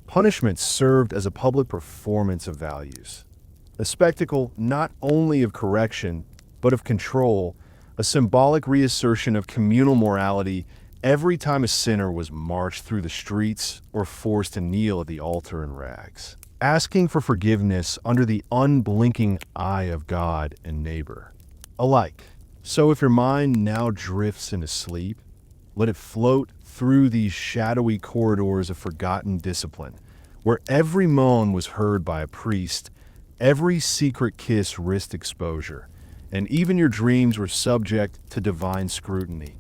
punishment served as a public performance of values, a spectacle not only of correction, but of control, a symbolic reassertion of communal morality every time a sinner was marched through the streets or forced to kneel at the altar in rags, asking for forgiveness under the unblinking eye of God and neighbor alike. So if your mind now drifts into sleep, let it float through these shadowy corridors of forgotten discipline, where every moan was heard by a priest, every secret kiss risked exposure, and even your dreams were subject to divine scrutiny.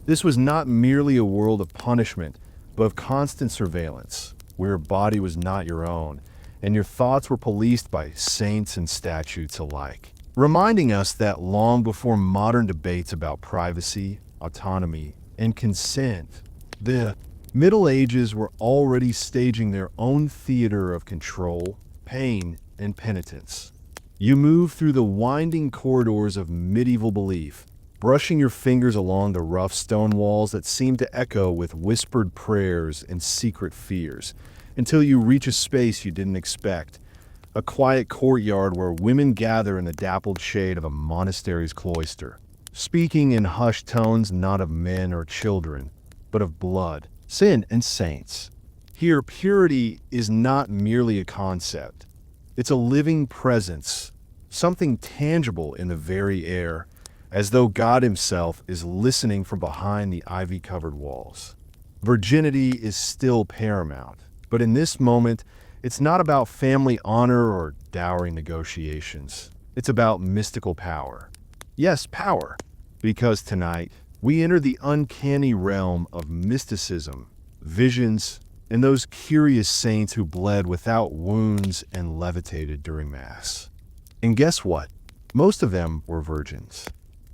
This was not merely a world of punishment, but of constant surveillance, where your body was not your own, and your thoughts were policed by saints and statutes alike, reminding us that long before modern debates about privacy, autonomy, and consent, the Middle Ages were already staging their own theater of control, pain, and penitence. You move through the winding corridors of medieval belief, brushing your fingers along the rough stone walls that seem to echo with whispered prayers and secret fears, until you reach a space you didn't expect, a quiet courtyard where women gather in the dappled shade of a monastery's cloister, speaking in hushed tones not of men or children, but of blood, sin, and saints. Here, purity is not merely a concept. It's a living presence, something tangible in the very air, as though God himself is listening from behind the ivy-covered walls. Virginity is still paramount, but in this moment, it's not about family honor or dowry negotiations. It's about mystical power. Yes, power, because tonight we enter the uncanny realm of mysticism, visions, and those curious saints who bled without wounds and levitated during Mass. And guess what? Most of them were virgins.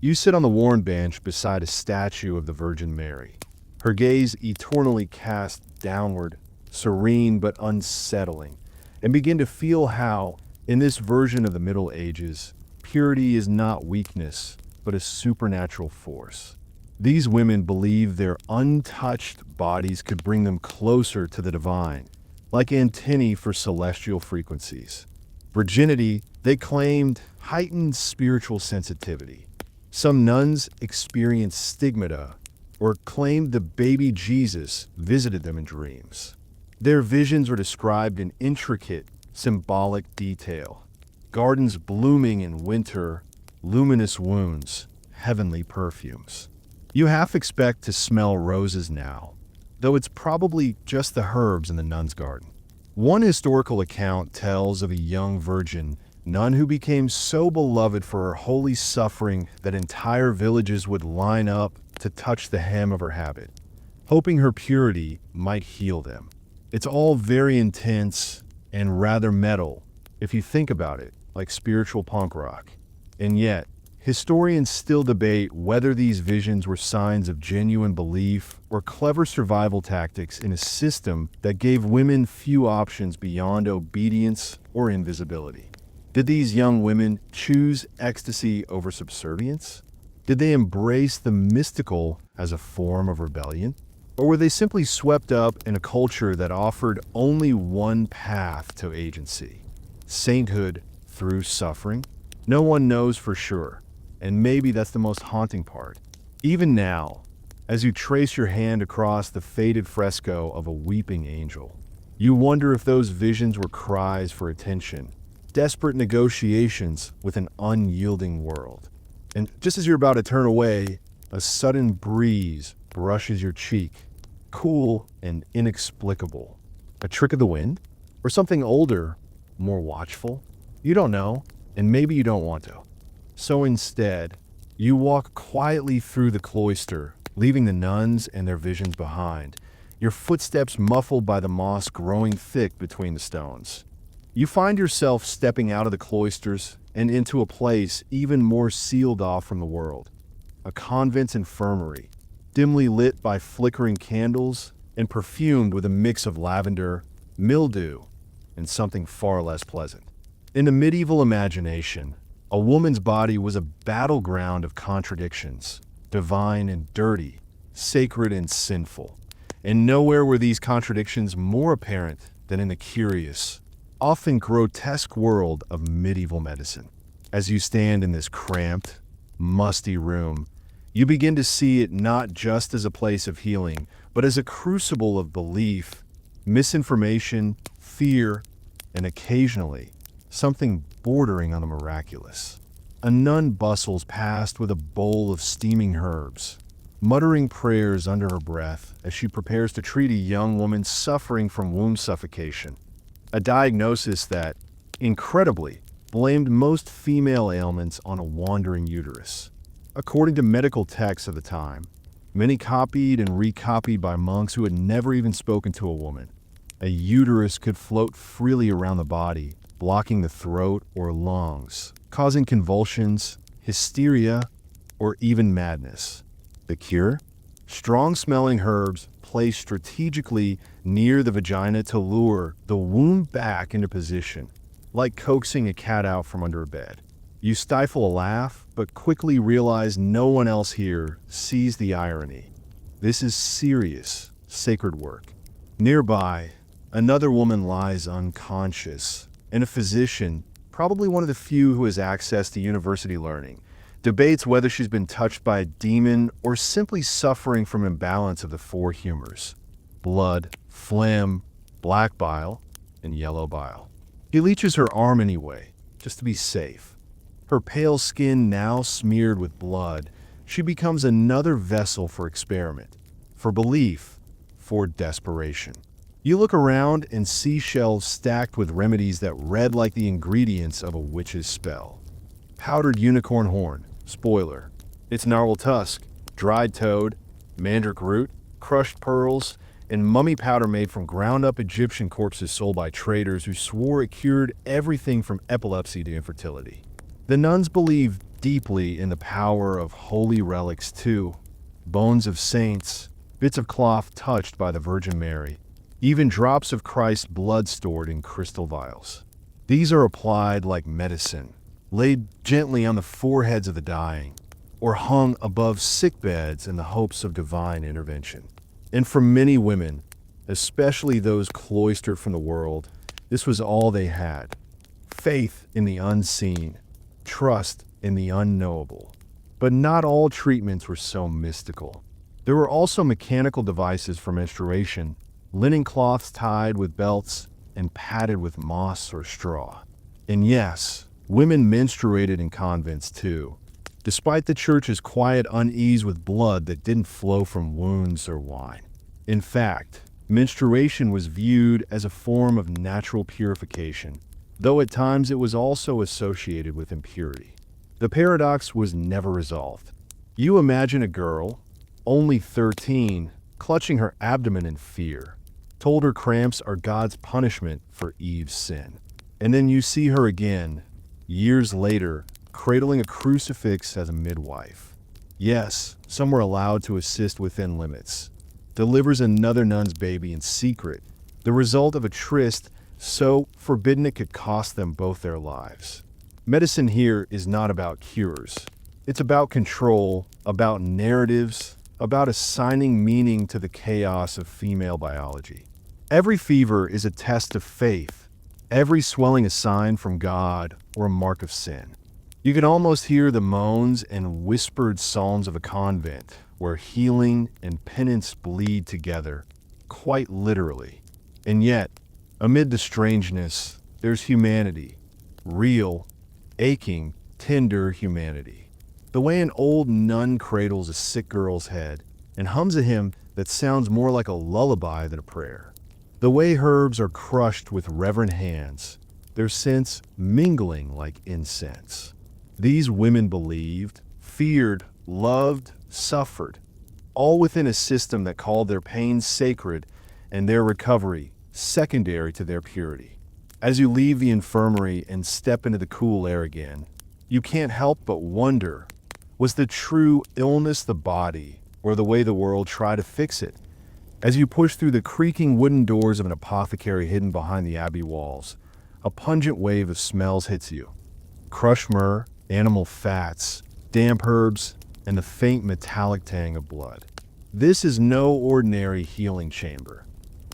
You sit on the worn bench beside a statue of the Virgin Mary, her gaze eternally cast downward, serene but unsettling, and begin to feel how, in this version of the Middle Ages, purity is not weakness, but a supernatural force. These women believed their untouched bodies could bring them closer to the divine, like antennae for celestial frequencies. Virginity, they claimed, heightened spiritual sensitivity. Some nuns experienced stigmata or claimed the baby Jesus visited them in dreams. Their visions were described in intricate, symbolic detail. Gardens blooming in winter, luminous wounds, heavenly perfumes. You half expect to smell roses now, though it's probably just the herbs in the nun's garden. One historical account tells of a young virgin nun who became so beloved for her holy suffering that entire villages would line up to touch the hem of her habit, hoping her purity might heal them. It's all very intense and rather metal, if you think about it, like spiritual punk rock. And yet, historians still debate whether these visions were signs of genuine belief or clever survival tactics in a system that gave women few options beyond obedience or invisibility. Did these young women choose ecstasy over subservience? Did they embrace the mystical as a form of rebellion? Or were they simply swept up in a culture that offered only one path to agency? Sainthood through suffering? No one knows for sure, and maybe that's the most haunting part. Even now, as you trace your hand across the faded fresco of a weeping angel, you wonder if those visions were cries for attention, desperate negotiations with an unyielding world. And just as you're about to turn away, a sudden breeze brushes your cheek, cool and inexplicable. A trick of the wind? Or something older, more watchful? You don't know, and maybe you don't want to. So instead, you walk quietly through the cloister, leaving the nuns and their visions behind, your footsteps muffled by the moss growing thick between the stones. You find yourself stepping out of the cloisters and into a place even more sealed off from the world. A convent's infirmary, dimly lit by flickering candles and perfumed with a mix of lavender, mildew, and something far less pleasant. In a medieval imagination, a woman's body was a battleground of contradictions, divine and dirty, sacred and sinful. And nowhere were these contradictions more apparent than in the curious, often grotesque world of medieval medicine. As you stand in this cramped, musty room, you begin to see it not just as a place of healing, but as a crucible of belief, misinformation, fear, and occasionally, something bordering on the miraculous. A nun bustles past with a bowl of steaming herbs, muttering prayers under her breath as she prepares to treat a young woman suffering from womb suffocation, a diagnosis that, incredibly, blamed most female ailments on a wandering uterus. According to medical texts of the time, many copied and recopied by monks who had never even spoken to a woman, a uterus could float freely around the body, blocking the throat or lungs, causing convulsions, hysteria, or even madness. The cure? Strong-smelling herbs placed strategically near the vagina to lure the womb back into position, like coaxing a cat out from under a bed. You stifle a laugh, but quickly realize no one else here sees the irony. This is serious, sacred work. Nearby, another woman lies unconscious, and a physician, probably one of the few who has access to university learning, debates whether she's been touched by a demon or simply suffering from imbalance of the four humors: blood, phlegm, black bile, and yellow bile. He leeches her arm anyway, just to be safe. Her pale skin now smeared with blood, she becomes another vessel for experiment, for belief, for desperation. You look around and see shelves stacked with remedies that read like the ingredients of a witch's spell. Powdered unicorn horn, spoiler. It's narwhal tusk, dried toad, mandrake root, crushed pearls, and mummy powder made from ground-up Egyptian corpses sold by traders who swore it cured everything from epilepsy to infertility. The nuns believed deeply in the power of holy relics too. Bones of saints, bits of cloth touched by the Virgin Mary, even drops of Christ's blood stored in crystal vials. These are applied like medicine, laid gently on the foreheads of the dying, or hung above sick beds in the hopes of divine intervention. And for many women, especially those cloistered from the world, this was all they had. Faith in the unseen, trust in the unknowable. But not all treatments were so mystical. There were also mechanical devices for menstruation, linen cloths tied with belts and padded with moss or straw. And yes, women menstruated in convents too, despite the church's quiet unease with blood that didn't flow from wounds or wine. In fact, menstruation was viewed as a form of natural purification, though at times it was also associated with impurity. The paradox was never resolved. You imagine a girl, only 13, clutching her abdomen in fear, told her cramps are God's punishment for Eve's sin. And then you see her again, years later, cradling a crucifix as a midwife. Yes, some were allowed to assist within limits. Delivers another nun's baby in secret, the result of a tryst so forbidden it could cost them both their lives. Medicine here is not about cures. It's about control, about narratives, about assigning meaning to the chaos of female biology. Every fever is a test of faith, every swelling a sign from God or a mark of sin. You can almost hear the moans and whispered psalms of a convent where healing and penance bleed together, quite literally. And yet, amid the strangeness, there's humanity, real, aching, tender humanity. The way an old nun cradles a sick girl's head and hums a hymn that sounds more like a lullaby than a prayer. The way herbs are crushed with reverent hands, their scents mingling like incense. These women believed, feared, loved, suffered, all within a system that called their pain sacred and their recovery secondary to their purity. As you leave the infirmary and step into the cool air again, you can't help but wonder, was the true illness the body or the way the world tried to fix it? As you push through the creaking wooden doors of an apothecary hidden behind the abbey walls, a pungent wave of smells hits you. Crushed myrrh, animal fats, damp herbs, and the faint metallic tang of blood. This is no ordinary healing chamber.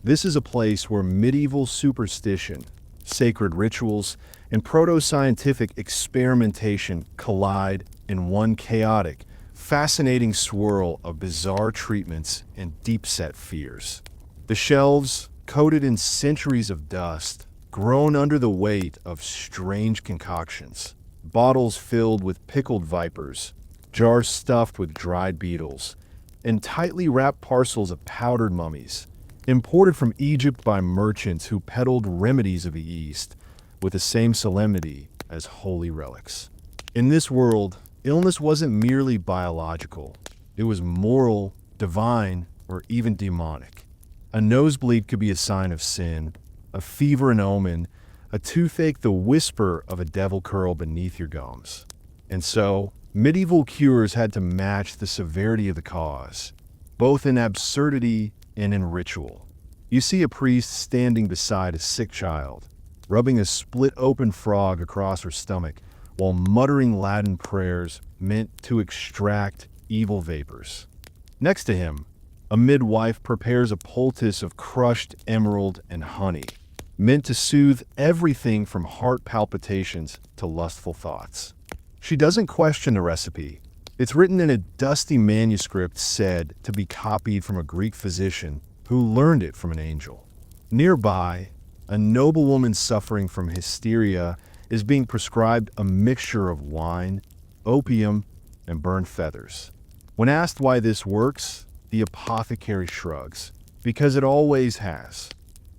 This is a place where medieval superstition, sacred rituals, and proto-scientific experimentation collide in one chaotic, fascinating swirl of bizarre treatments and deep-set fears. The shelves, coated in centuries of dust, groan under the weight of strange concoctions. Bottles filled with pickled vipers, jars stuffed with dried beetles, and tightly wrapped parcels of powdered mummies, imported from Egypt by merchants who peddled remedies of the East with the same solemnity as holy relics. In this world, illness wasn't merely biological. It was moral, divine, or even demonic. A nosebleed could be a sign of sin, a fever an omen, a toothache the whisper of a devil curl beneath your gums. And so, medieval cures had to match the severity of the cause, both in absurdity and in ritual. You see a priest standing beside a sick child, rubbing a split-open frog across her stomach while muttering Latin prayers meant to extract evil vapors. Next to him, a midwife prepares a poultice of crushed emerald and honey, meant to soothe everything from heart palpitations to lustful thoughts. She doesn't question the recipe. It's written in a dusty manuscript said to be copied from a Greek physician who learned it from an angel. Nearby, a noblewoman suffering from hysteria is being prescribed a mixture of wine, opium, and burned feathers. When asked why this works, the apothecary shrugs, because it always has.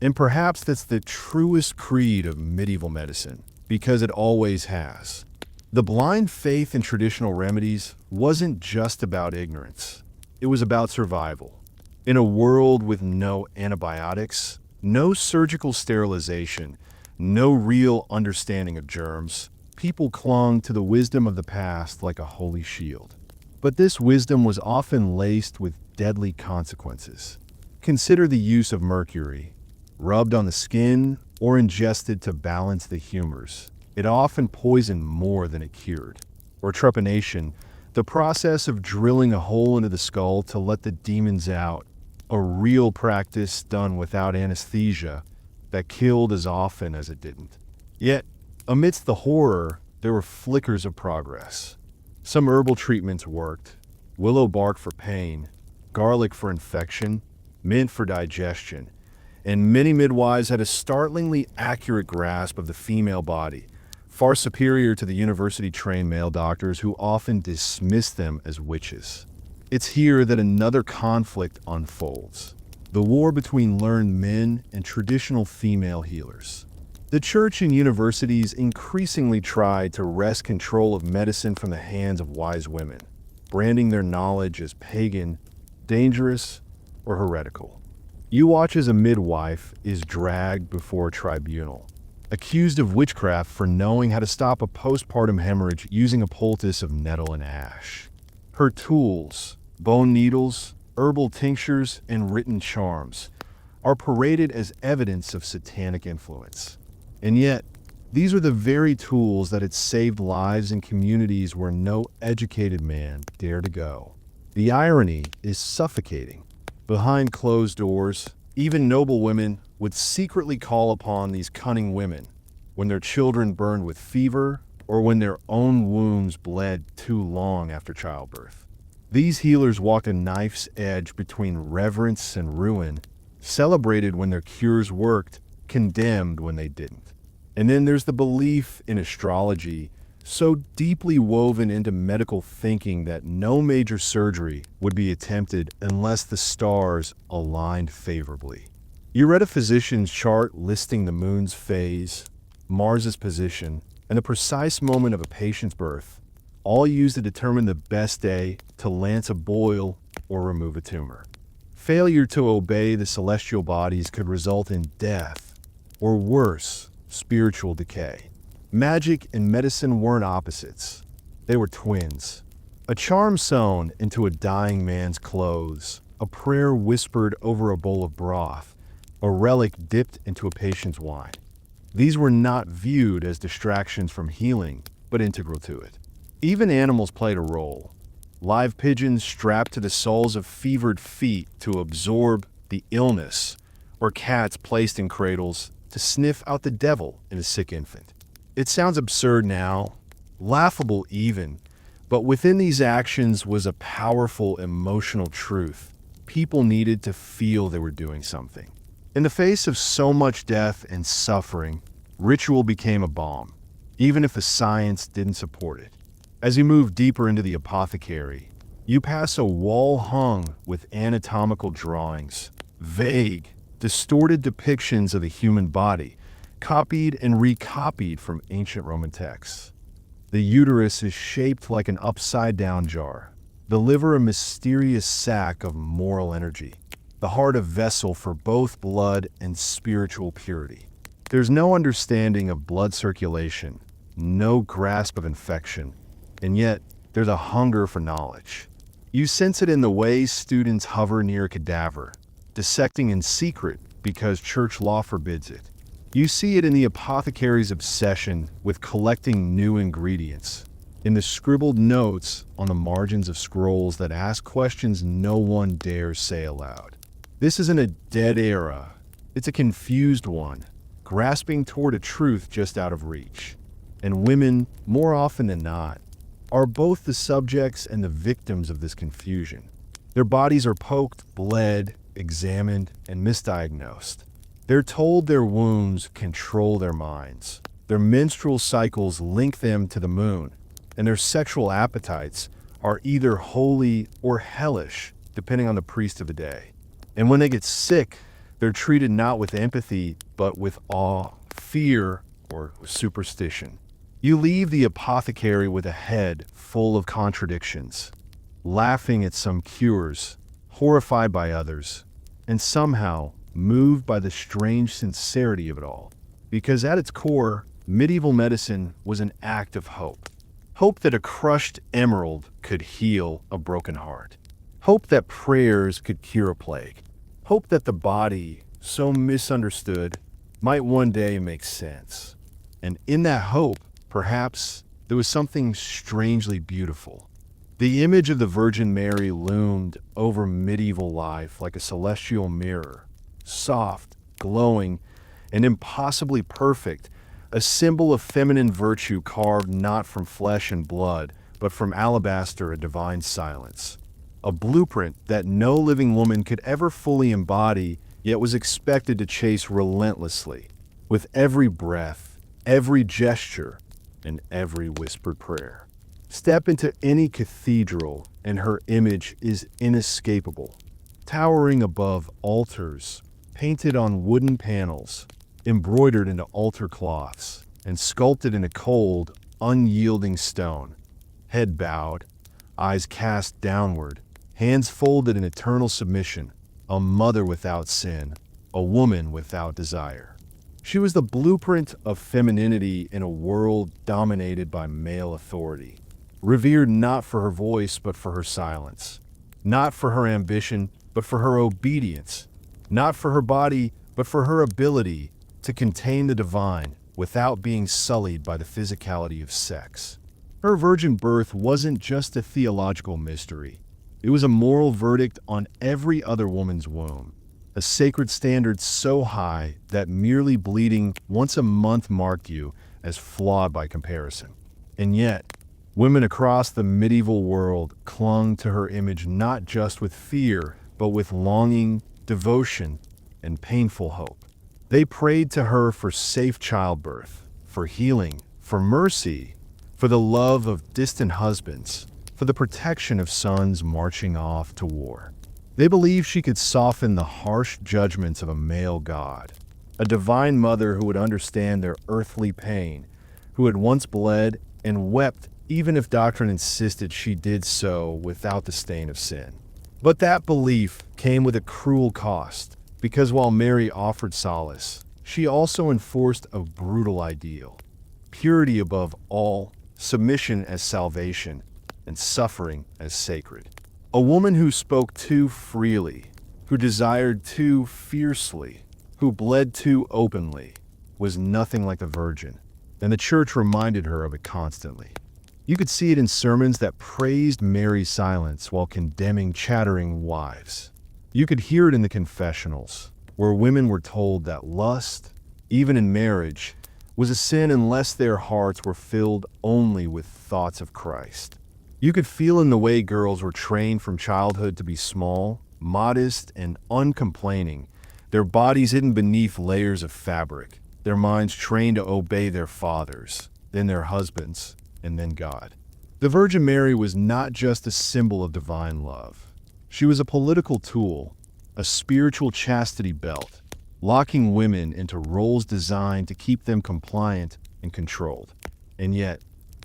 And perhaps that's the truest creed of medieval medicine, because it always has. The blind faith in traditional remedies wasn't just about ignorance. It was about survival. In a world with no antibiotics, no surgical sterilization, no real understanding of germs, people clung to the wisdom of the past like a holy shield. But this wisdom was often laced with deadly consequences. Consider the use of mercury, rubbed on the skin or ingested to balance the humors. It often poisoned more than it cured. Or trepanation, the process of drilling a hole into the skull to let the demons out, a real practice done without anesthesia that killed as often as it didn't. Yet, amidst the horror, there were flickers of progress. Some herbal treatments worked: willow bark for pain, garlic for infection, mint for digestion, and many midwives had a startlingly accurate grasp of the female body, far superior to the university-trained male doctors who often dismissed them as witches. It's here that another conflict unfolds: the war between learned men and traditional female healers. The church and universities increasingly tried to wrest control of medicine from the hands of wise women, branding their knowledge as pagan, dangerous, or heretical. You watch as a midwife is dragged before a tribunal, accused of witchcraft for knowing how to stop a postpartum hemorrhage using a poultice of nettle and ash. Her tools, bone needles, herbal tinctures, and written charms, are paraded as evidence of satanic influence. And yet, these are the very tools that had saved lives in communities where no educated man dared to go. The irony is suffocating. Behind closed doors, even noble women would secretly call upon these cunning women when their children burned with fever or when their own wombs bled too long after childbirth. These healers walked a knife's edge between reverence and ruin, celebrated when their cures worked, condemned when they didn't. And then there's the belief in astrology, so deeply woven into medical thinking that no major surgery would be attempted unless the stars aligned favorably. You read a physician's chart listing the moon's phase, Mars's position, and the precise moment of a patient's birth, all used to determine the best day to lance a boil or remove a tumor. Failure to obey the celestial bodies could result in death, or worse, spiritual decay. Magic and medicine weren't opposites. They were twins. A charm sewn into a dying man's clothes, a prayer whispered over a bowl of broth, a relic dipped into a patient's wine. These were not viewed as distractions from healing, but integral to it. Even animals played a role. Live pigeons strapped to the soles of fevered feet to absorb the illness, or cats placed in cradles to sniff out the devil in a sick infant. It sounds absurd now, laughable even, but within these actions was a powerful emotional truth. People needed to feel they were doing something. In the face of so much death and suffering, ritual became a balm, even if the science didn't support it. As you move deeper into the apothecary, you pass a wall hung with anatomical drawings, vague, distorted depictions of the human body, copied and recopied from ancient Roman texts. The uterus is shaped like an upside-down jar, the liver a mysterious sac of moral energy, the heart a vessel for both blood and spiritual purity. There's no understanding of blood circulation, no grasp of infection, and yet there's a hunger for knowledge. You sense it in the way students hover near a cadaver, dissecting in secret because church law forbids it. You see it in the apothecary's obsession with collecting new ingredients, in the scribbled notes on the margins of scrolls that ask questions no one dares say aloud. This isn't a dead era, it's a confused one, grasping toward a truth just out of reach. And women, more often than not, are both the subjects and the victims of this confusion. Their bodies are poked, bled, examined, and misdiagnosed. They're told their wounds control their minds. Their menstrual cycles link them to the moon, and their sexual appetites are either holy or hellish, depending on the priest of the day. And when they get sick, they're treated not with empathy, but with awe, fear, or superstition. You leave the apothecary with a head full of contradictions, laughing at some cures, horrified by others, and somehow moved by the strange sincerity of it all. Because at its core, Medieval medicine was an act of hope. Hope that a crushed emerald could heal a broken heart. Hope that prayers could cure a plague. Hope that the body, so misunderstood, might one day make sense. And in that hope, perhaps, there was something strangely beautiful. The image of the Virgin Mary loomed over medieval life like a celestial mirror, soft, glowing, and impossibly perfect, a symbol of feminine virtue carved not from flesh and blood, but from alabaster, a divine silence. A blueprint that no living woman could ever fully embody, yet was expected to chase relentlessly, with every breath, every gesture, and every whispered prayer. Step into any cathedral, and her image is inescapable, towering above altars, painted on wooden panels, embroidered into altar cloths, and sculpted in a cold, unyielding stone. Head bowed, eyes cast downward, hands folded in eternal submission, a mother without sin, a woman without desire. She was the blueprint of femininity in a world dominated by male authority, revered not for her voice but for her silence, not for her ambition but for her obedience, not for her body but for her ability to contain the divine without being sullied by the physicality of sex. Her virgin birth wasn't just a theological mystery. It was a moral verdict on every other woman's womb, a sacred standard so high that merely bleeding once a month marked you as flawed by comparison. And yet, women across the medieval world clung to her image not just with fear, but with longing, devotion, and painful hope. They prayed to her for safe childbirth, for healing, for mercy, for the love of distant husbands, for the protection of sons marching off to war. They believed she could soften the harsh judgments of a male god, a divine mother who would understand their earthly pain, who had once bled and wept even if doctrine insisted she did so without the stain of sin. But that belief came with a cruel cost, because while Mary offered solace, she also enforced a brutal ideal: purity above all, submission as salvation, and suffering as sacred. A woman who spoke too freely, who desired too fiercely, who bled too openly, was nothing like the Virgin, and the Church reminded her of it constantly. You could see it in sermons that praised Mary's silence while condemning chattering wives. You could hear it in the confessionals, where women were told that lust, even in marriage, was a sin unless their hearts were filled only with thoughts of Christ. You could feel in the way girls were trained from childhood to be small, modest, and uncomplaining, their bodies hidden beneath layers of fabric, their minds trained to obey their fathers, then their husbands, and then God. The Virgin Mary was not just a symbol of divine love. She was a political tool, a spiritual chastity belt, locking women into roles designed to keep them compliant and controlled. And yet,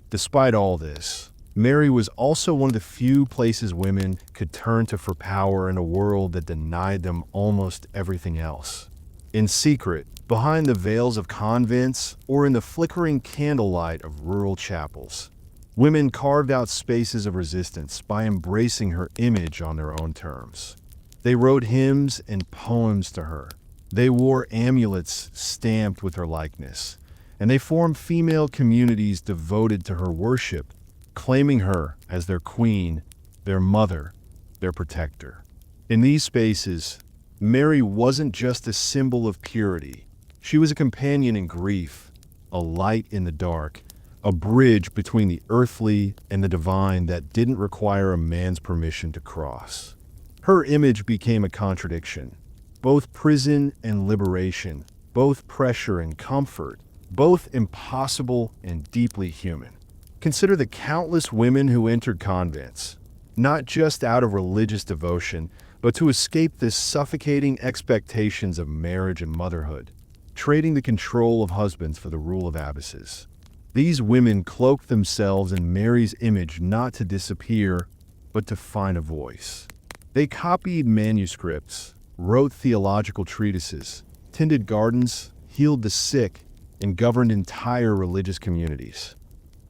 despite all this, Mary was also one of the few places women could turn to for power in a world that denied them almost everything else. In secret, behind the veils of convents, or in the flickering candlelight of rural chapels, women carved out spaces of resistance by embracing her image on their own terms. They wrote hymns and poems to her. They wore amulets stamped with her likeness, and they formed female communities devoted to her worship, claiming her as their queen, their mother, their protector. In these spaces, Mary wasn't just a symbol of purity. She was a companion in grief, a light in the dark, a bridge between the earthly and the divine that didn't require a man's permission to cross. Her image became a contradiction, both prison and liberation, both pressure and comfort, both impossible and deeply human. Consider the countless women who entered convents, not just out of religious devotion, but to escape the suffocating expectations of marriage and motherhood, trading the control of husbands for the rule of abbesses. These women cloaked themselves in Mary's image not to disappear, but to find a voice. They copied manuscripts, wrote theological treatises, tended gardens, healed the sick, and governed entire religious communities.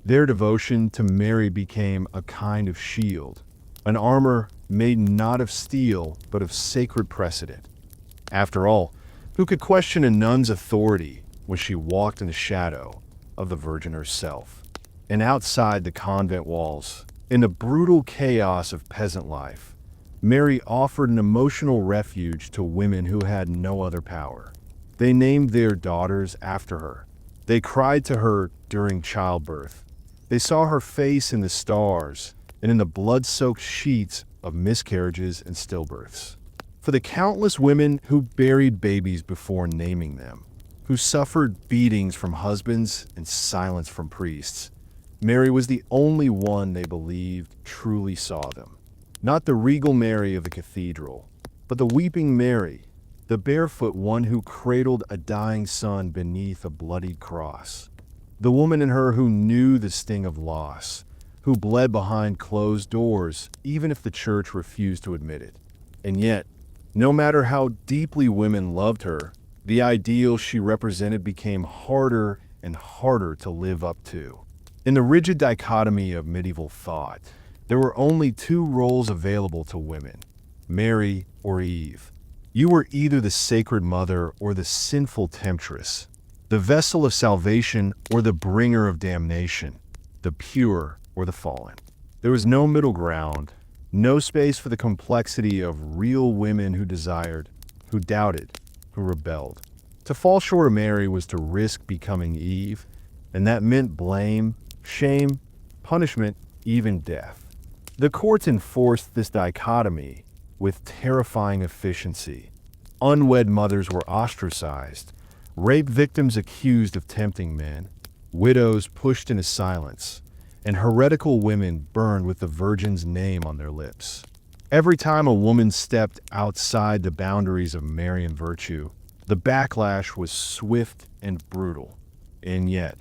Their devotion to Mary became a kind of shield, an armor made not of steel but of sacred precedent. After all, who could question a nun's authority when she walked in the shadow of the Virgin herself? And outside the convent walls, in the brutal chaos of peasant life, Mary offered an emotional refuge to women who had no other power. They named their daughters after her. They cried to her during childbirth. They saw her face in the stars and in the blood-soaked sheets of miscarriages and stillbirths. For the countless women who buried babies before naming them, who suffered beatings from husbands and silence from priests, Mary was the only one they believed truly saw them. Not the regal Mary of the cathedral, but the weeping Mary, the barefoot one who cradled a dying son beneath a bloodied cross. The woman in her who knew the sting of loss, who bled behind closed doors, even if the church refused to admit it. And yet, no matter how deeply women loved her, the ideal she represented became harder and harder to live up to. In the rigid dichotomy of medieval thought, there were only two roles available to women, Mary or Eve. You were either the sacred mother or the sinful temptress, the vessel of salvation or the bringer of damnation, the pure or the fallen. There was no middle ground, no space for the complexity of real women who desired, who doubted, who rebelled. To fall short of Mary was to risk becoming Eve, and that meant blame, shame, punishment, even death. The courts enforced this dichotomy with terrifying efficiency. Unwed mothers were ostracized, rape victims accused of tempting men, widows pushed into silence, and heretical women burned with the Virgin's name on their lips. Every time a woman stepped outside the boundaries of Marian virtue, the backlash was swift and brutal. And yet,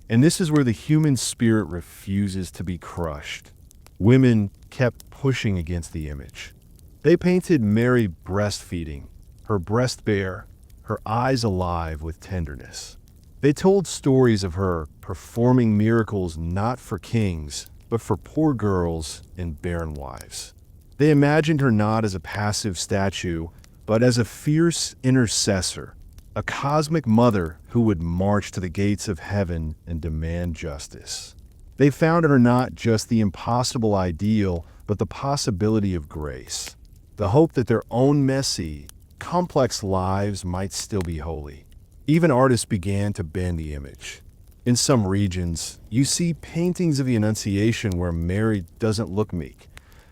and this is where the human spirit refuses to be crushed, women kept pushing against the image. They painted Mary breastfeeding, her breast bare, her eyes alive with tenderness. They told stories of her performing miracles not for kings, but for poor girls and barren wives. They imagined her not as a passive statue, but as a fierce intercessor, a cosmic mother who would march to the gates of heaven and demand justice. They found in her not just the impossible ideal, but the possibility of grace, the hope that their own messy, complex lives might still be holy. Even artists began to bend the image. In some regions, you see paintings of the Annunciation where Mary doesn't look meek.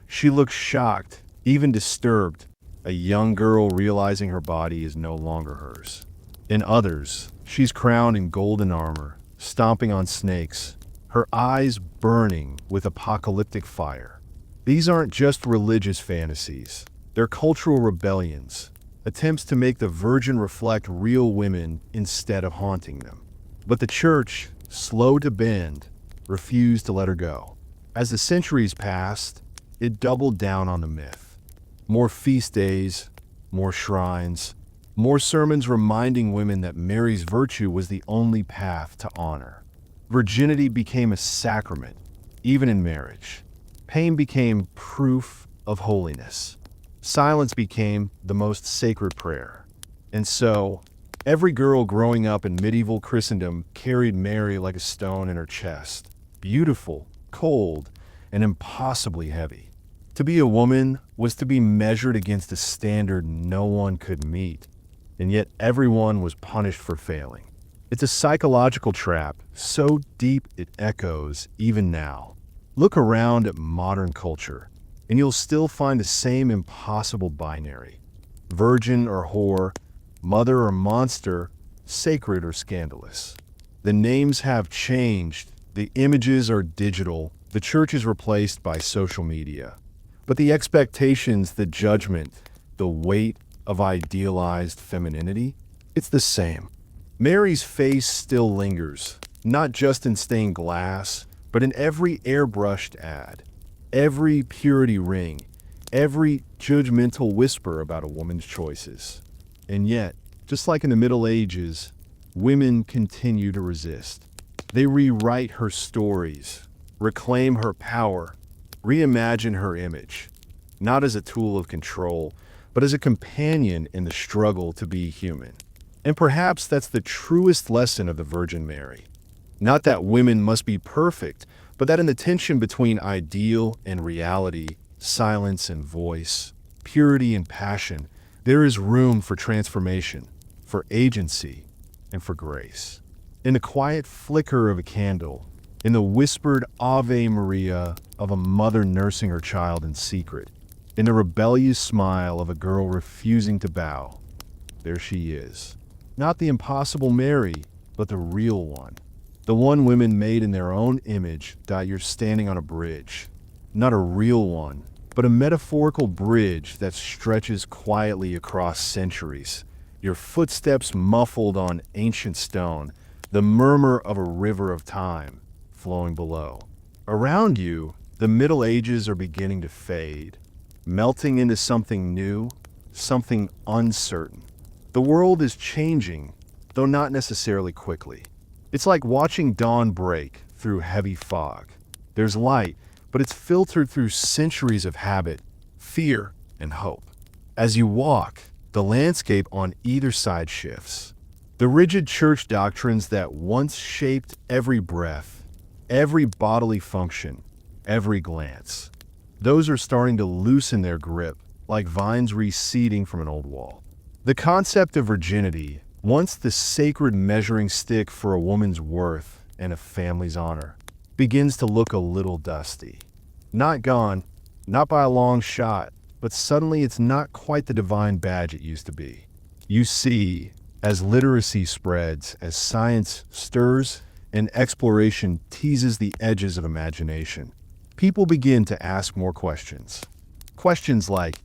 She looks shocked, even disturbed, a young girl realizing her body is no longer hers. In others, she's crowned in golden armor, stomping on snakes, her eyes burning with apocalyptic fire. These aren't just religious fantasies. They're cultural rebellions, attempts to make the Virgin reflect real women instead of haunting them. But the Church, slow to bend, refused to let her go. As the centuries passed, it doubled down on the myth. More feast days, more shrines, more sermons reminding women that Mary's virtue was the only path to honor. Virginity became a sacrament, even in marriage. Pain became proof of holiness. Silence became the most sacred prayer. And so, every girl growing up in medieval Christendom carried Mary like a stone in her chest, beautiful, cold, and impossibly heavy. To be a woman was to be measured against a standard no one could meet, and yet everyone was punished for failing. It's a psychological trap so deep it echoes even now. Look around at modern culture, and you'll still find the same impossible binary. Virgin or whore, mother or monster, sacred or scandalous. The names have changed, the images are digital, the church is replaced by social media. But the expectations, the judgment, the weight of idealized femininity, it's the same. Mary's face still lingers, not just in stained glass, but in every airbrushed ad, every purity ring, every judgmental whisper about a woman's choices. And yet, just like in the Middle Ages, women continue to resist. They rewrite her stories, reclaim her power, reimagine her image, not as a tool of control, but as a companion in the struggle to be human. And perhaps that's the truest lesson of the Virgin Mary. Not that women must be perfect, but that in the tension between ideal and reality, silence and voice, purity and passion, there is room for transformation, for agency, and for grace. In the quiet flicker of a candle, in the whispered Ave Maria of a mother nursing her child in secret, in the rebellious smile of a girl refusing to bow, there she is. Not the impossible Mary, but the real one. The one women made in their own image. You're standing on a bridge. Not a real one, but a metaphorical bridge that stretches quietly across centuries. Your footsteps muffled on ancient stone, the murmur of a river of time flowing below. Around you, the Middle Ages are beginning to fade, melting into something new, something uncertain. The world is changing, though not necessarily quickly. It's like watching dawn break through heavy fog. There's light, but it's filtered through centuries of habit, fear, and hope. As you walk, the landscape on either side shifts. The rigid church doctrines that once shaped every breath, every bodily function, every glance, those are starting to loosen their grip, like vines receding from an old wall. The concept of virginity, once the sacred measuring stick for a woman's worth and a family's honor, begins to look a little dusty. Not gone, not by a long shot, but suddenly it's not quite the divine badge it used to be. You see, as literacy spreads, as science stirs, and exploration teases the edges of imagination, people begin to ask more questions. Questions like,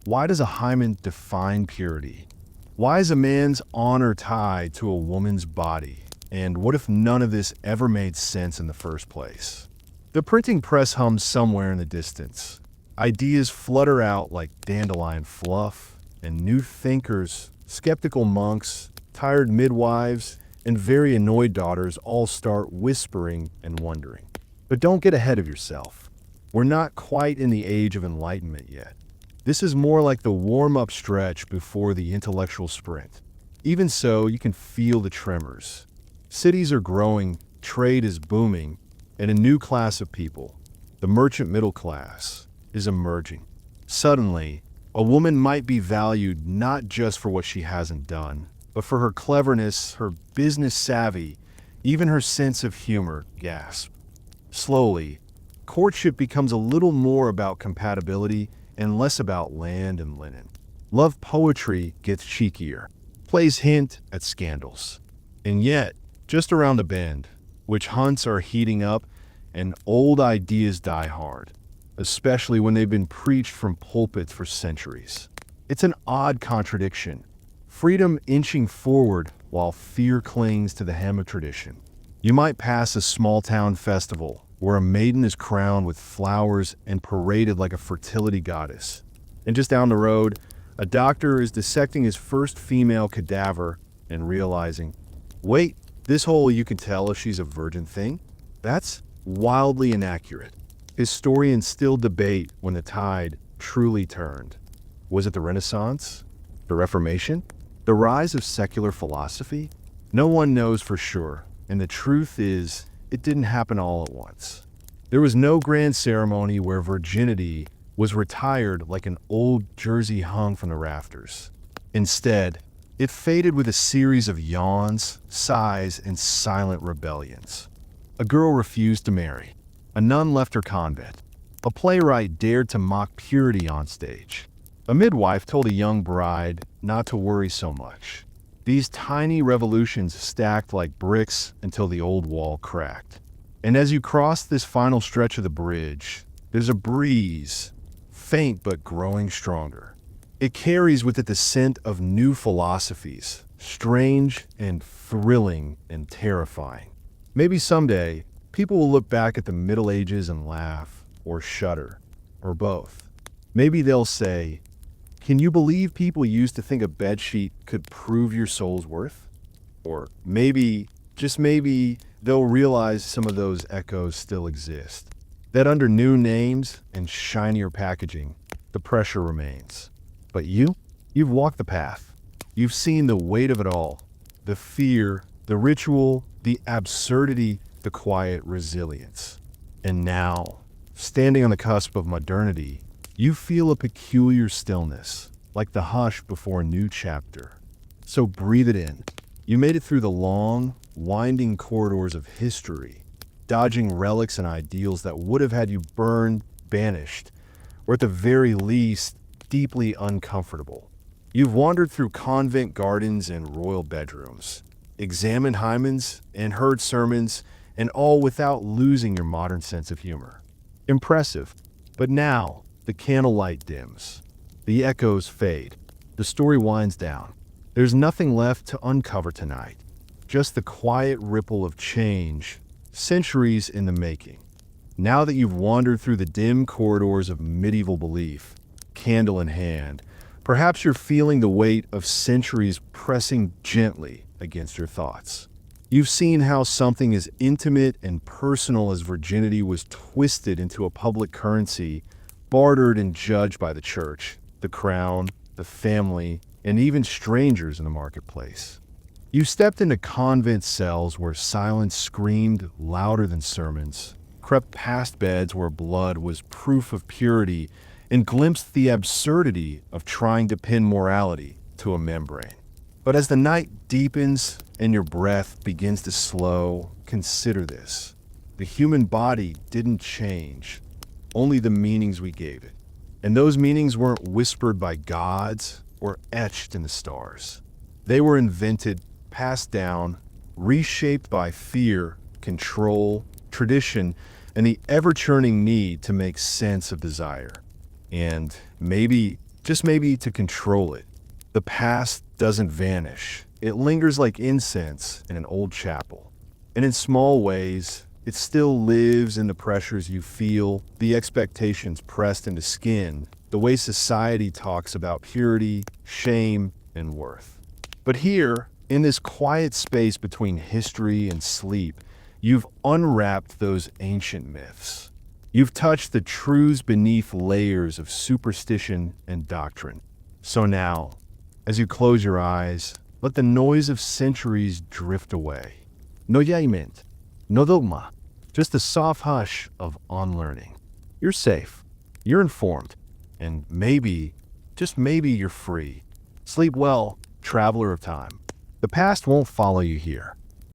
why does a hymen define purity? Why is a man's honor tied to a woman's body? And what if none of this ever made sense in the first place? The printing press hums somewhere in the distance. Ideas flutter out like dandelion fluff, and new thinkers, skeptical monks, tired midwives, and very annoyed daughters all start whispering and wondering. But don't get ahead of yourself. We're not quite in the age of enlightenment yet. This is more like the warm-up stretch before the intellectual sprint. Even so, you can feel the tremors. Cities are growing, trade is booming, and a new class of people, the merchant middle class, is emerging. Suddenly, a woman might be valued not just for what she hasn't done, but for her cleverness, her business savvy, even her sense of humor. Gasp. Slowly, courtship becomes a little more about compatibility and less about land and linen. Love poetry gets cheekier, plays hint at scandals. And yet, just around the bend, witch hunts are heating up and old ideas die hard, especially when they've been preached from pulpits for centuries. It's an odd contradiction. Freedom inching forward while fear clings to the hem of tradition. You might pass a small-town festival where a maiden is crowned with flowers and paraded like a fertility goddess. And just down the road, a doctor is dissecting his first female cadaver and realizing, wait, this whole you can tell if she's a virgin thing? That's wildly inaccurate. Historians still debate when the tide truly turned. Was it the Renaissance? The Reformation? The rise of secular philosophy? No one knows for sure, and the truth is, it didn't happen all at once. There was no grand ceremony where virginity was retired like an old jersey hung from the rafters. Instead, it faded with a series of yawns, sighs, and silent rebellions. A girl refused to marry. A nun left her convent. A playwright dared to mock purity on stage. A midwife told a young bride not to worry so much. These tiny revolutions stacked like bricks until the old wall cracked. And as you cross this final stretch of the bridge, there's a breeze, faint but growing stronger. It carries with it the scent of new philosophies, strange and thrilling and terrifying. Maybe someday, people will look back at the Middle Ages and laugh, or shudder, or both. Maybe they'll say, can you believe people used to think a bedsheet could prove your soul's worth? Or maybe, just maybe, they'll realize some of those echoes still exist. That under new names and shinier packaging, the pressure remains. But you've walked the path. You've seen the weight of it all. The fear, the ritual, the absurdity, the quiet resilience. And now, standing on the cusp of modernity, you feel a peculiar stillness, like the hush before a new chapter. So breathe it in. You made it through the long, winding corridors of history, dodging relics and ideals that would have had you burned, banished, or at the very least, deeply uncomfortable. You've wandered through convent gardens and royal bedrooms, examined hymens and heard sermons, and all without losing your modern sense of humor. Impressive. But now, the candlelight dims. The echoes fade. The story winds down. There's nothing left to uncover tonight. Just the quiet ripple of change, centuries in the making. Now that you've wandered through the dim corridors of medieval belief, candle in hand, perhaps you're feeling the weight of centuries pressing gently against your thoughts. You've seen how something as intimate and personal as virginity was twisted into a public currency, bartered and judged by the church, the crown, the family, and even strangers in the marketplace. You stepped into convent cells where silence screamed louder than sermons, crept past beds where blood was proof of purity, and glimpsed the absurdity of trying to pin morality to a membrane. But as the night deepens and your breath begins to slow, consider this. The human body didn't change, only the meanings we gave it. And those meanings weren't whispered by gods or etched in the stars. They were invented, passed down, reshaped by fear, control, tradition, and the ever-churning need to make sense of desire. And maybe, just maybe, to control it. The past doesn't vanish. It lingers like incense in an old chapel. And in small ways, it still lives in the pressures you feel, the expectations pressed into skin, the way society talks about purity, shame, and worth. But here, in this quiet space between history and sleep, you've unwrapped those ancient myths. You've touched the truths beneath layers of superstition and doctrine. So now, as you close your eyes, let the noise of centuries drift away. No judgment, no dogma, just the soft hush of unlearning. You're safe, you're informed, and maybe, just maybe, you're free. Sleep well, traveler of time. The past won't follow you here.